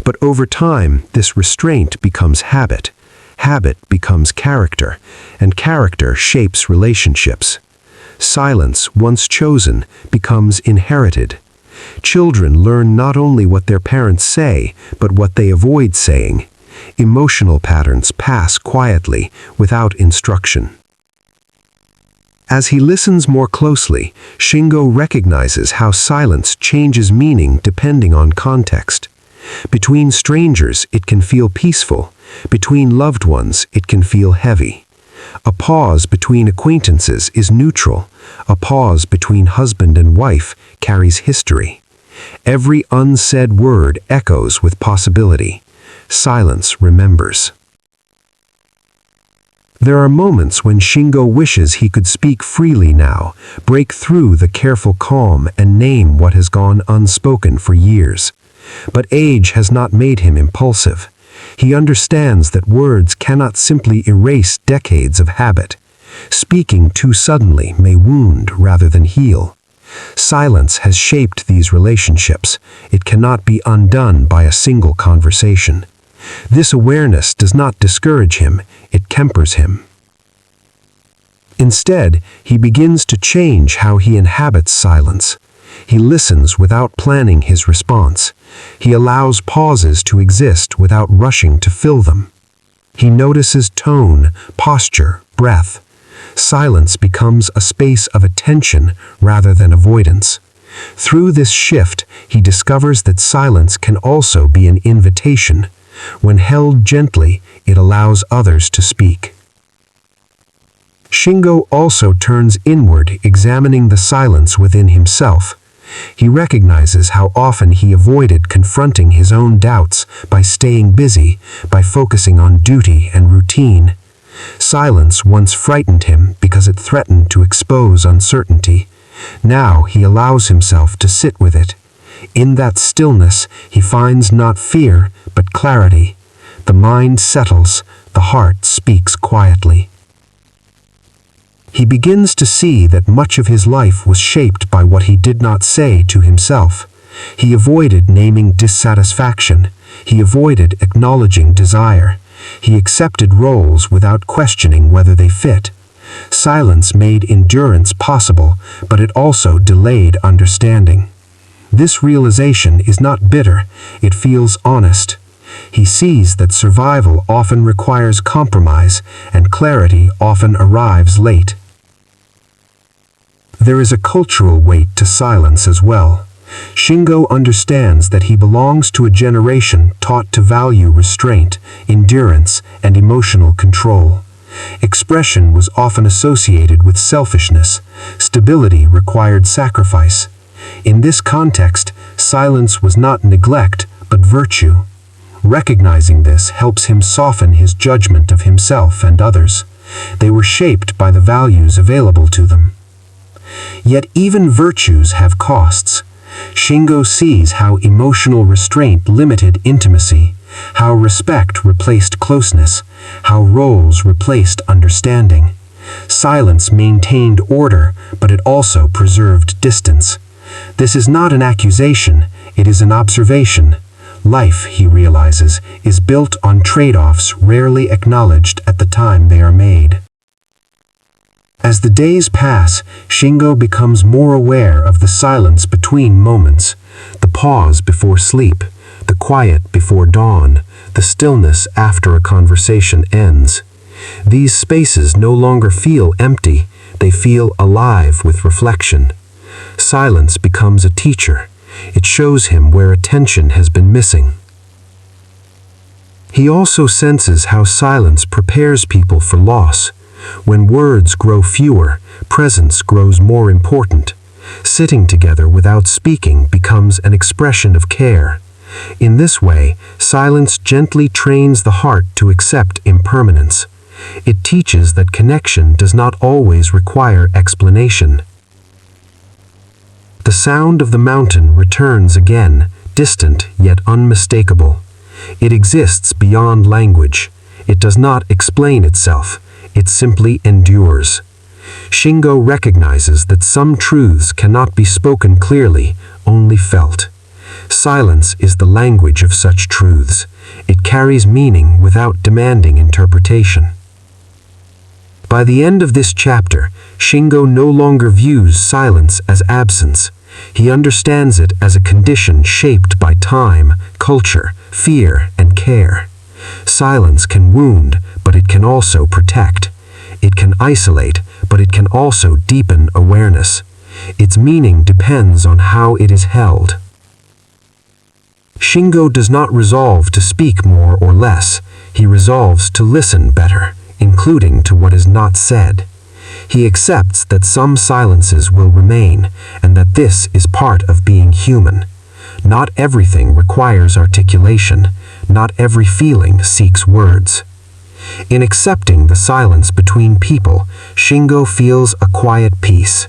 But over time, this restraint becomes habit. Habit becomes character, and character shapes relationships. Silence, once chosen, becomes inherited. Children learn not only what their parents say, but what they avoid saying. Emotional patterns pass quietly, without instruction. As he listens more closely, Shingo recognizes how silence changes meaning depending on context. Between strangers, it can feel peaceful. Between loved ones, it can feel heavy. A pause between acquaintances is neutral. A pause between husband and wife carries history. Every unsaid word echoes with possibility. Silence remembers. There are moments when Shingo wishes he could speak freely now, break through the careful calm and name what has gone unspoken for years. But age has not made him impulsive. He understands that words cannot simply erase decades of habit. Speaking too suddenly may wound rather than heal. Silence has shaped these relationships. It cannot be undone by a single conversation. This awareness does not discourage him, it tempers him. Instead, he begins to change how he inhabits silence. He listens without planning his response. He allows pauses to exist without rushing to fill them. He notices tone, posture, breath. Silence becomes a space of attention rather than avoidance. Through this shift, he discovers that silence can also be an invitation. When held gently, it allows others to speak. Shingo also turns inward, examining the silence within himself. He recognizes how often he avoided confronting his own doubts by staying busy, by focusing on duty and routine. Silence once frightened him because it threatened to expose uncertainty. Now he allows himself to sit with it. In that stillness, he finds not fear, but clarity. The mind settles, the heart speaks quietly. He begins to see that much of his life was shaped by what he did not say to himself. He avoided naming dissatisfaction. He avoided acknowledging desire. He accepted roles without questioning whether they fit. Silence made endurance possible, but it also delayed understanding. This realization is not bitter, it feels honest. He sees that survival often requires compromise, and clarity often arrives late. There is a cultural weight to silence as well. Shingo understands that he belongs to a generation taught to value restraint, endurance, and emotional control. Expression was often associated with selfishness. Stability required sacrifice. In this context, silence was not neglect, but virtue. Recognizing this helps him soften his judgment of himself and others. They were shaped by the values available to them. Yet even virtues have costs. Shingo sees how emotional restraint limited intimacy, how respect replaced closeness, how roles replaced understanding. Silence maintained order, but it also preserved distance. This is not an accusation, it is an observation. Life, he realizes, is built on trade-offs rarely acknowledged at the time they are made. As the days pass, Shingo becomes more aware of the silence between moments, the pause before sleep, the quiet before dawn, the stillness after a conversation ends. These spaces no longer feel empty, they feel alive with reflection. Silence becomes a teacher. It shows him where attention has been missing. He also senses how silence prepares people for loss. When words grow fewer, presence grows more important. Sitting together without speaking becomes an expression of care. In this way, silence gently trains the heart to accept impermanence. It teaches that connection does not always require explanation. The sound of the mountain returns again, distant yet unmistakable. It exists beyond language. It does not explain itself. It simply endures. Shingo recognizes that some truths cannot be spoken clearly, only felt. Silence is the language of such truths. It carries meaning without demanding interpretation. By the end of this chapter, Shingo no longer views silence as absence. He understands it as a condition shaped by time, culture, fear, and care. Silence can wound, but it can also protect. It can isolate, but it can also deepen awareness. Its meaning depends on how it is held. Shingo does not resolve to speak more or less. He resolves to listen better, including to what is not said. He accepts that some silences will remain, and that this is part of being human. Not everything requires articulation. Not every feeling seeks words. In accepting the silence between people, Shingo feels a quiet peace.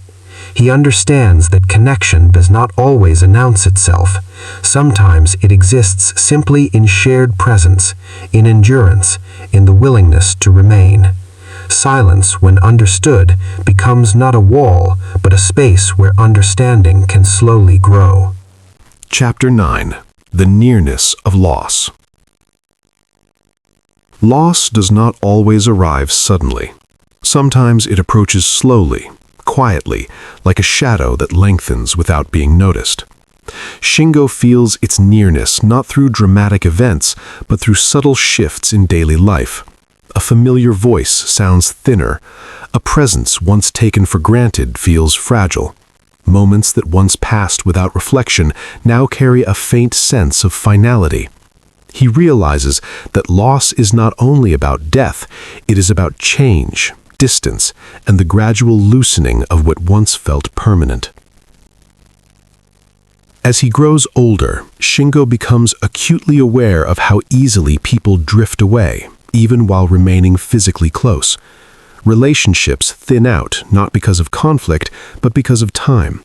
He understands that connection does not always announce itself. Sometimes it exists simply in shared presence, in endurance, in the willingness to remain. Silence, when understood, becomes not a wall, but a space where understanding can slowly grow. Chapter 9. The Nearness of Loss. Loss does not always arrive suddenly. Sometimes it approaches slowly, quietly, like a shadow that lengthens without being noticed. Shingo feels its nearness not through dramatic events, but through subtle shifts in daily life. A familiar voice sounds thinner. A presence once taken for granted feels fragile. Moments that once passed without reflection now carry a faint sense of finality. He realizes that loss is not only about death, it is about change, distance, and the gradual loosening of what once felt permanent. As he grows older, Shingo becomes acutely aware of how easily people drift away, even while remaining physically close. Relationships thin out, not because of conflict, but because of time.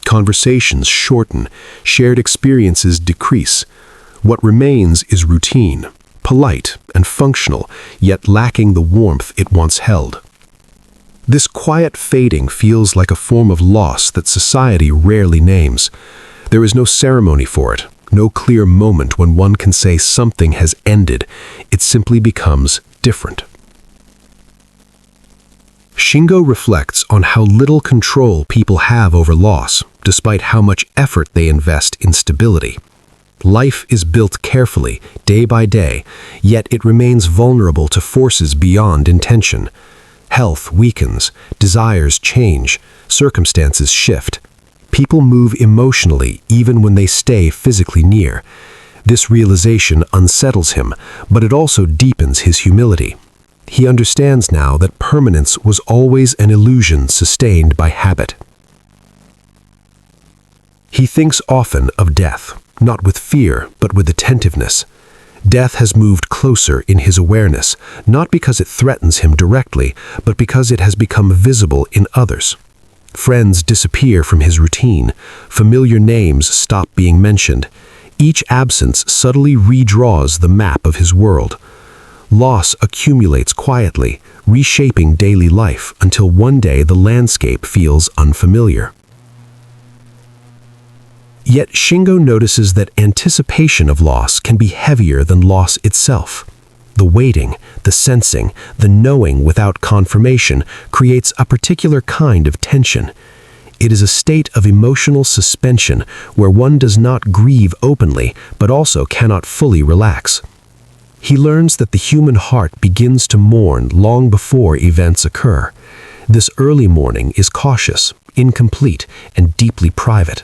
Conversations shorten, shared experiences decrease. What remains is routine, polite and functional, yet lacking the warmth it once held. This quiet fading feels like a form of loss that society rarely names. There is no ceremony for it, no clear moment when one can say something has ended. It simply becomes different. Shingo reflects on how little control people have over loss, despite how much effort they invest in stability. Life is built carefully, day by day, yet it remains vulnerable to forces beyond intention. Health weakens, desires change, circumstances shift. People move emotionally even when they stay physically near. This realization unsettles him, but it also deepens his humility. He understands now that permanence was always an illusion sustained by habit. He thinks often of death, not with fear, but with attentiveness. Death has moved closer in his awareness, not because it threatens him directly, but because it has become visible in others. Friends disappear from his routine. Familiar names stop being mentioned. Each absence subtly redraws the map of his world. Loss accumulates quietly, reshaping daily life until one day the landscape feels unfamiliar. Yet Shingo notices that anticipation of loss can be heavier than loss itself. The waiting, the sensing, the knowing without confirmation creates a particular kind of tension. It is a state of emotional suspension where one does not grieve openly but also cannot fully relax. He learns that the human heart begins to mourn long before events occur. This early mourning is cautious, incomplete, and deeply private.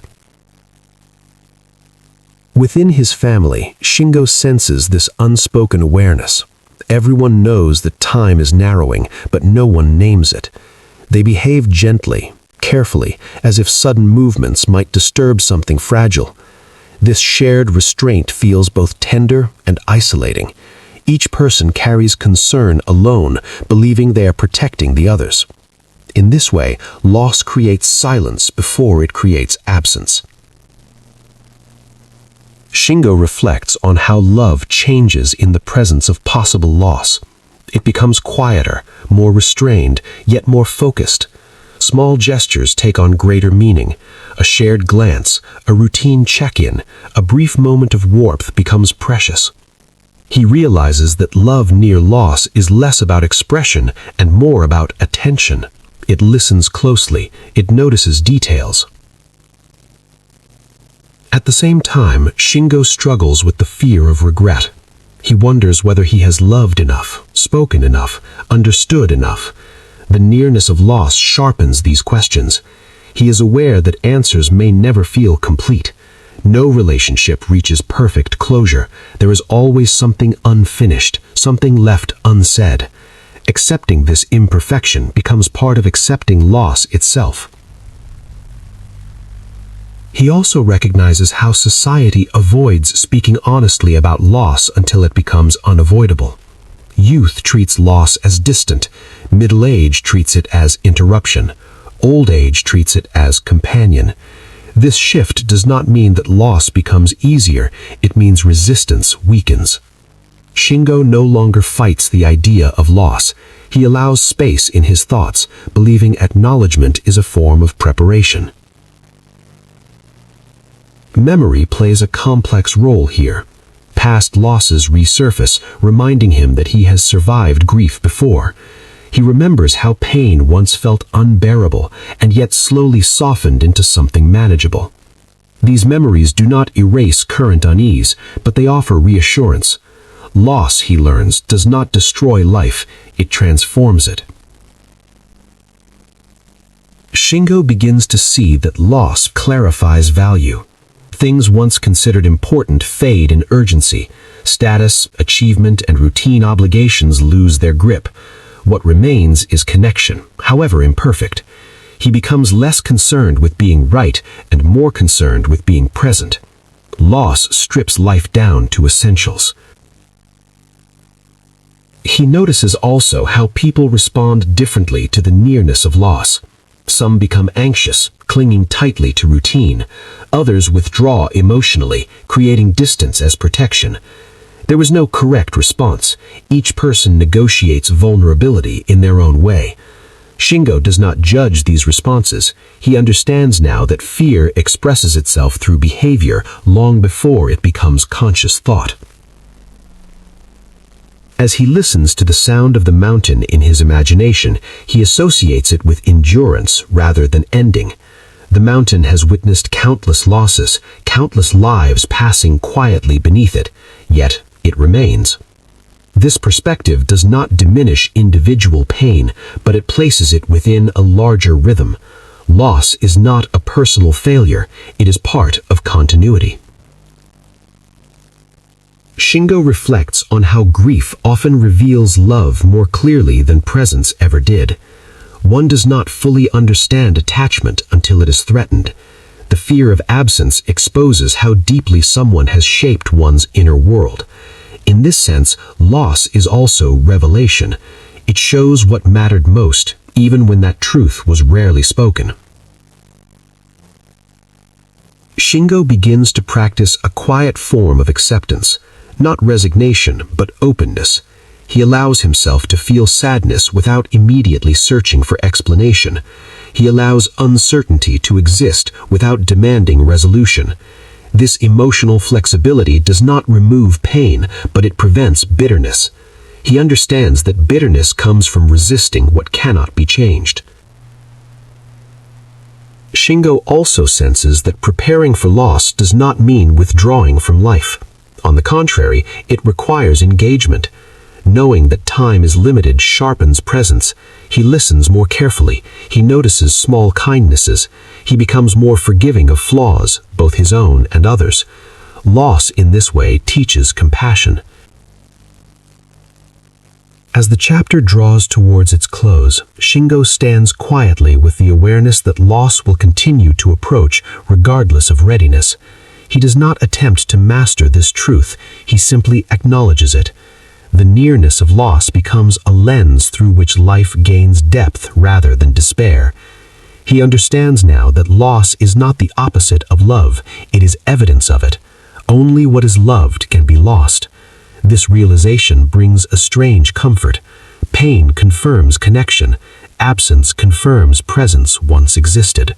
Within his family, Shingo senses this unspoken awareness. Everyone knows that time is narrowing, but no one names it. They behave gently, carefully, as if sudden movements might disturb something fragile. This shared restraint feels both tender and isolating. Each person carries concern alone, believing they are protecting the others. In this way, loss creates silence before it creates absence. Shingo reflects on how love changes in the presence of possible loss. It becomes quieter, more restrained, yet more focused. Small gestures take on greater meaning. A shared glance, a routine check-in, a brief moment of warmth becomes precious. He realizes that love near loss is less about expression and more about attention. It listens closely, it notices details. At the same time, Shingo struggles with the fear of regret. He wonders whether he has loved enough, spoken enough, understood enough. The nearness of loss sharpens these questions. He is aware that answers may never feel complete. No relationship reaches perfect closure. There is always something unfinished, something left unsaid. Accepting this imperfection becomes part of accepting loss itself. He also recognizes how society avoids speaking honestly about loss until it becomes unavoidable. Youth treats loss as distant, middle age treats it as interruption, old age treats it as companion. This shift does not mean that loss becomes easier, it means resistance weakens. Shingo no longer fights the idea of loss. He allows space in his thoughts, believing acknowledgement is a form of preparation. Memory plays a complex role here. Past losses resurface, reminding him that he has survived grief before. He remembers how pain once felt unbearable and yet slowly softened into something manageable. These memories do not erase current unease, but they offer reassurance. Loss, he learns, does not destroy life, it transforms it. Shingo begins to see that loss clarifies value. Things once considered important fade in urgency. Status, achievement, and routine obligations lose their grip. What remains is connection, however imperfect. He becomes less concerned with being right and more concerned with being present. Loss strips life down to essentials. He notices also how people respond differently to the nearness of loss. Some become anxious, clinging tightly to routine. Others withdraw emotionally, creating distance as protection. There was no correct response. Each person negotiates vulnerability in their own way. Shingo does not judge these responses. He understands now that fear expresses itself through behavior long before it becomes conscious thought. As he listens to the sound of the mountain in his imagination, he associates it with endurance rather than ending. The mountain has witnessed countless losses, countless lives passing quietly beneath it, yet it remains. This perspective does not diminish individual pain, but it places it within a larger rhythm. Loss is not a personal failure, it is part of continuity. Shingo reflects on how grief often reveals love more clearly than presence ever did. One does not fully understand attachment until it is threatened. The fear of absence exposes how deeply someone has shaped one's inner world. In this sense, loss is also revelation. It shows what mattered most, even when that truth was rarely spoken. Shingo begins to practice a quiet form of acceptance, not resignation, but openness. He allows himself to feel sadness without immediately searching for explanation. He allows uncertainty to exist without demanding resolution. This emotional flexibility does not remove pain, but it prevents bitterness. He understands that bitterness comes from resisting what cannot be changed. Shingo also senses that preparing for loss does not mean withdrawing from life. On the contrary, it requires engagement. Knowing that time is limited sharpens presence. He listens more carefully. He notices small kindnesses. He becomes more forgiving of flaws, both his own and others. Loss in this way teaches compassion. As the chapter draws towards its close, Shingo stands quietly with the awareness that loss will continue to approach regardless of readiness. He does not attempt to master this truth. He simply acknowledges it. The nearness of loss becomes a lens through which life gains depth rather than despair. He understands now that loss is not the opposite of love, it is evidence of it. Only what is loved can be lost. This realization brings a strange comfort. Pain confirms connection. Absence confirms presence once existed.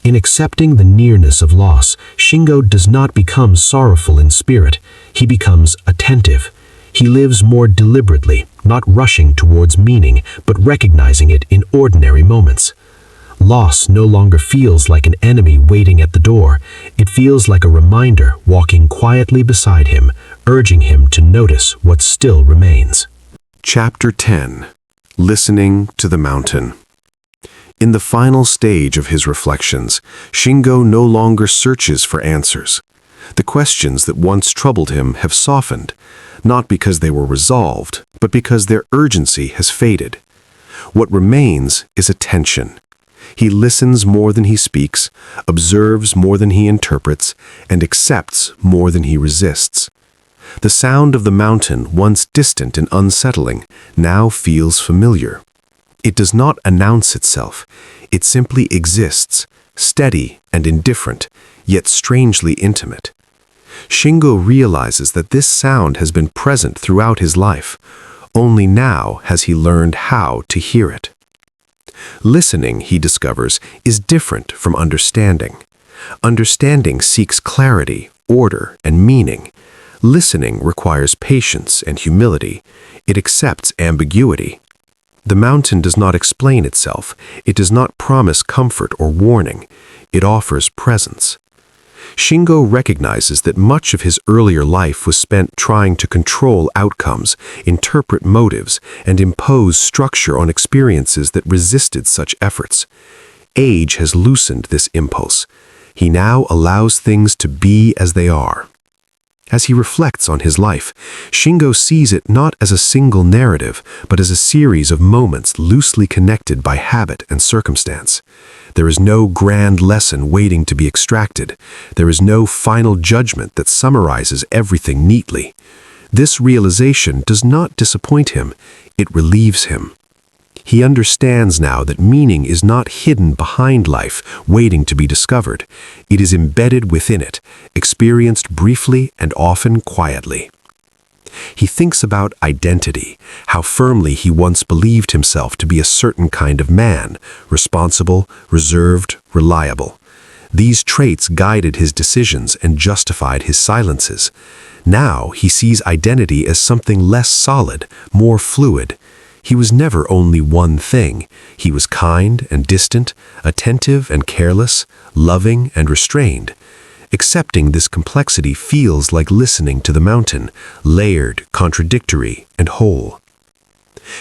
In accepting the nearness of loss, Shingo does not become sorrowful in spirit. He becomes attentive. He lives more deliberately, not rushing towards meaning, but recognizing it in ordinary moments. Loss no longer feels like an enemy waiting at the door. It feels like a reminder walking quietly beside him, urging him to notice what still remains. Chapter 10. Listening to the Mountain. In the final stage of his reflections, Shingo no longer searches for answers. The questions that once troubled him have softened, not because they were resolved, but because their urgency has faded. What remains is attention. He listens more than he speaks, observes more than he interprets, and accepts more than he resists. The sound of the mountain, once distant and unsettling, now feels familiar. It does not announce itself. It simply exists, steady and indifferent, yet strangely intimate. Shingo realizes that this sound has been present throughout his life. Only now has he learned how to hear it. Listening, he discovers, is different from understanding. Understanding seeks clarity, order, and meaning. Listening requires patience and humility. It accepts ambiguity. The mountain does not explain itself. It does not promise comfort or warning. It offers presence. Shingo recognizes that much of his earlier life was spent trying to control outcomes, interpret motives, and impose structure on experiences that resisted such efforts. Age has loosened this impulse. He now allows things to be as they are. As he reflects on his life, Shingo sees it not as a single narrative, but as a series of moments loosely connected by habit and circumstance. There is no grand lesson waiting to be extracted. There is no final judgment that summarizes everything neatly. This realization does not disappoint him, it relieves him. He understands now that meaning is not hidden behind life, waiting to be discovered. It is embedded within it, experienced briefly and often quietly. He thinks about identity, how firmly he once believed himself to be a certain kind of man, responsible, reserved, reliable. These traits guided his decisions and justified his silences. Now he sees identity as something less solid, more fluid. He was never only one thing. He was kind and distant, attentive and careless, loving and restrained. Accepting this complexity feels like listening to the mountain, layered, contradictory, and whole.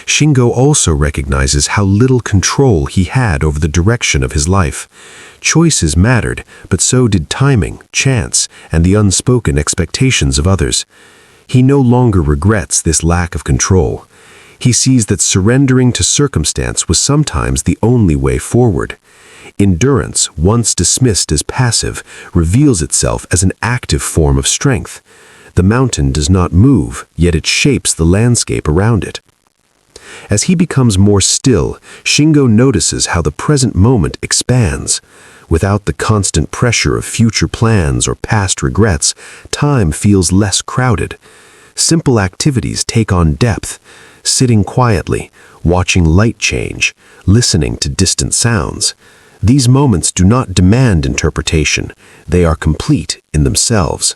Shingo also recognizes how little control he had over the direction of his life. Choices mattered, but so did timing, chance, and the unspoken expectations of others. He no longer regrets this lack of control. He sees that surrendering to circumstance was sometimes the only way forward. Endurance, once dismissed as passive, reveals itself as an active form of strength. The mountain does not move, yet it shapes the landscape around it. As he becomes more still, Shingo notices how the present moment expands. Without the constant pressure of future plans or past regrets, time feels less crowded. Simple activities take on depth. Sitting quietly, watching light change, listening to distant sounds. These moments do not demand interpretation. They are complete in themselves.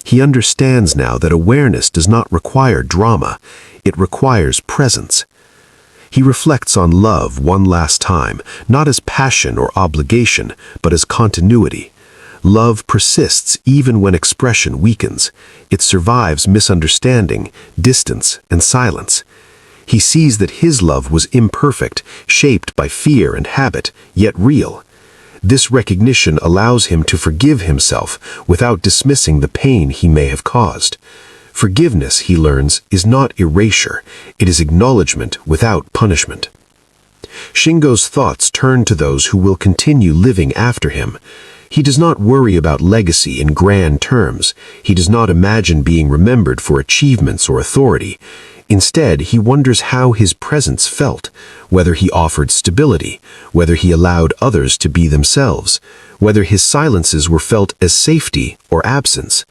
He understands now that awareness does not require drama. It requires presence. He reflects on love one last time, not as passion or obligation, but as continuity. Love persists even when expression weakens. It survives misunderstanding, distance, and silence. He sees that his love was imperfect, shaped by fear and habit, yet real. This recognition allows him to forgive himself without dismissing the pain he may have caused. Forgiveness, he learns, is not erasure. It is acknowledgement without punishment. Shingo's thoughts turn to those who will continue living after him. He does not worry about legacy in grand terms. He does not imagine being remembered for achievements or authority. Instead, he wonders how his presence felt, whether he offered stability, whether he allowed others to be themselves, whether his silences were felt as safety or absence.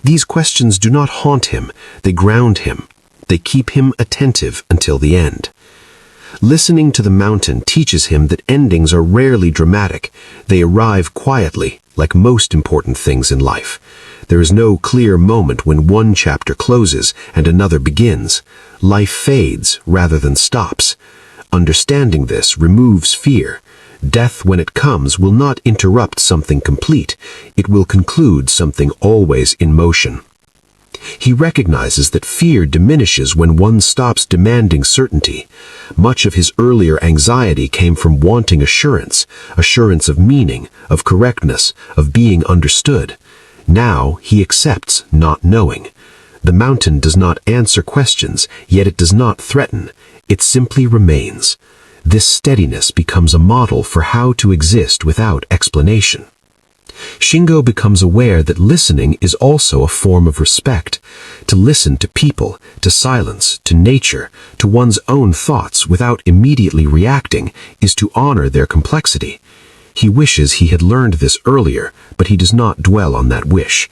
These questions do not haunt him, they ground him. They keep him attentive until the end. Listening to the mountain teaches him that endings are rarely dramatic. They arrive quietly, like most important things in life. There is no clear moment when one chapter closes and another begins. Life fades rather than stops. Understanding this removes fear. Death, when it comes, will not interrupt something complete. It will conclude something always in motion. He recognizes that fear diminishes when one stops demanding certainty. Much of his earlier anxiety came from wanting assurance of meaning, of correctness, of being understood. Now he accepts not knowing. The mountain does not answer questions, yet it does not threaten. It simply remains. This steadiness becomes a model for how to exist without explanation. Shingo becomes aware that listening is also a form of respect. To listen to people, to silence, to nature, to one's own thoughts without immediately reacting is to honor their complexity. He wishes he had learned this earlier, but he does not dwell on that wish.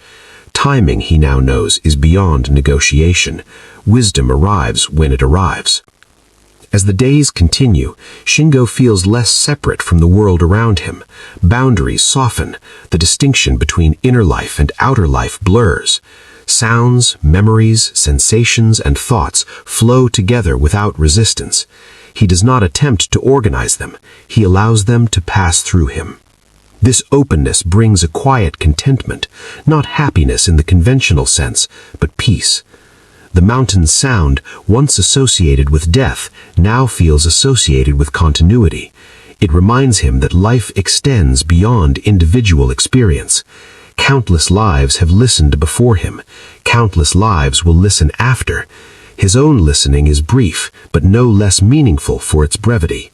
Timing, he now knows, is beyond negotiation. Wisdom arrives when it arrives. As the days continue, Shingo feels less separate from the world around him. Boundaries soften. The distinction between inner life and outer life blurs. Sounds, memories, sensations, and thoughts flow together without resistance. He does not attempt to organize them. He allows them to pass through him. This openness brings a quiet contentment, not happiness in the conventional sense, but peace. The mountain's sound, once associated with death, now feels associated with continuity. It reminds him that life extends beyond individual experience. Countless lives have listened before him. Countless lives will listen after. His own listening is brief, but no less meaningful for its brevity.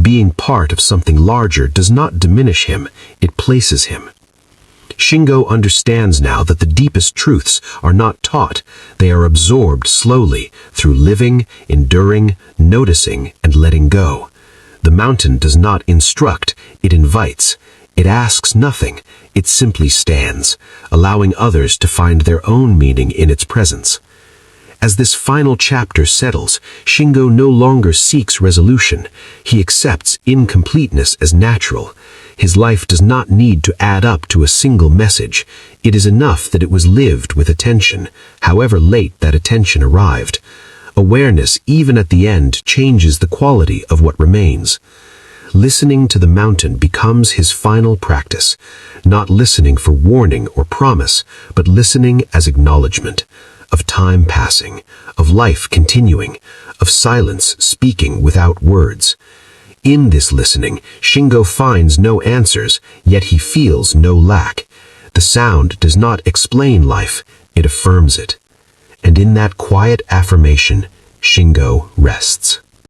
Being part of something larger does not diminish him, it places him. Shingo understands now that the deepest truths are not taught, they are absorbed slowly through living, enduring, noticing, and letting go. The mountain does not instruct, it invites. It asks nothing, it simply stands, allowing others to find their own meaning in its presence. As this final chapter settles, Shingo no longer seeks resolution. He accepts incompleteness as natural. His life does not need to add up to a single message. It is enough that it was lived with attention, however late that attention arrived. Awareness, even at the end, changes the quality of what remains. Listening to the mountain becomes his final practice, not listening for warning or promise, but listening as acknowledgement of time passing, of life continuing, of silence speaking without words. In this listening, Shingo finds no answers, yet he feels no lack. The sound does not explain life, it affirms it. And in that quiet affirmation, Shingo rests.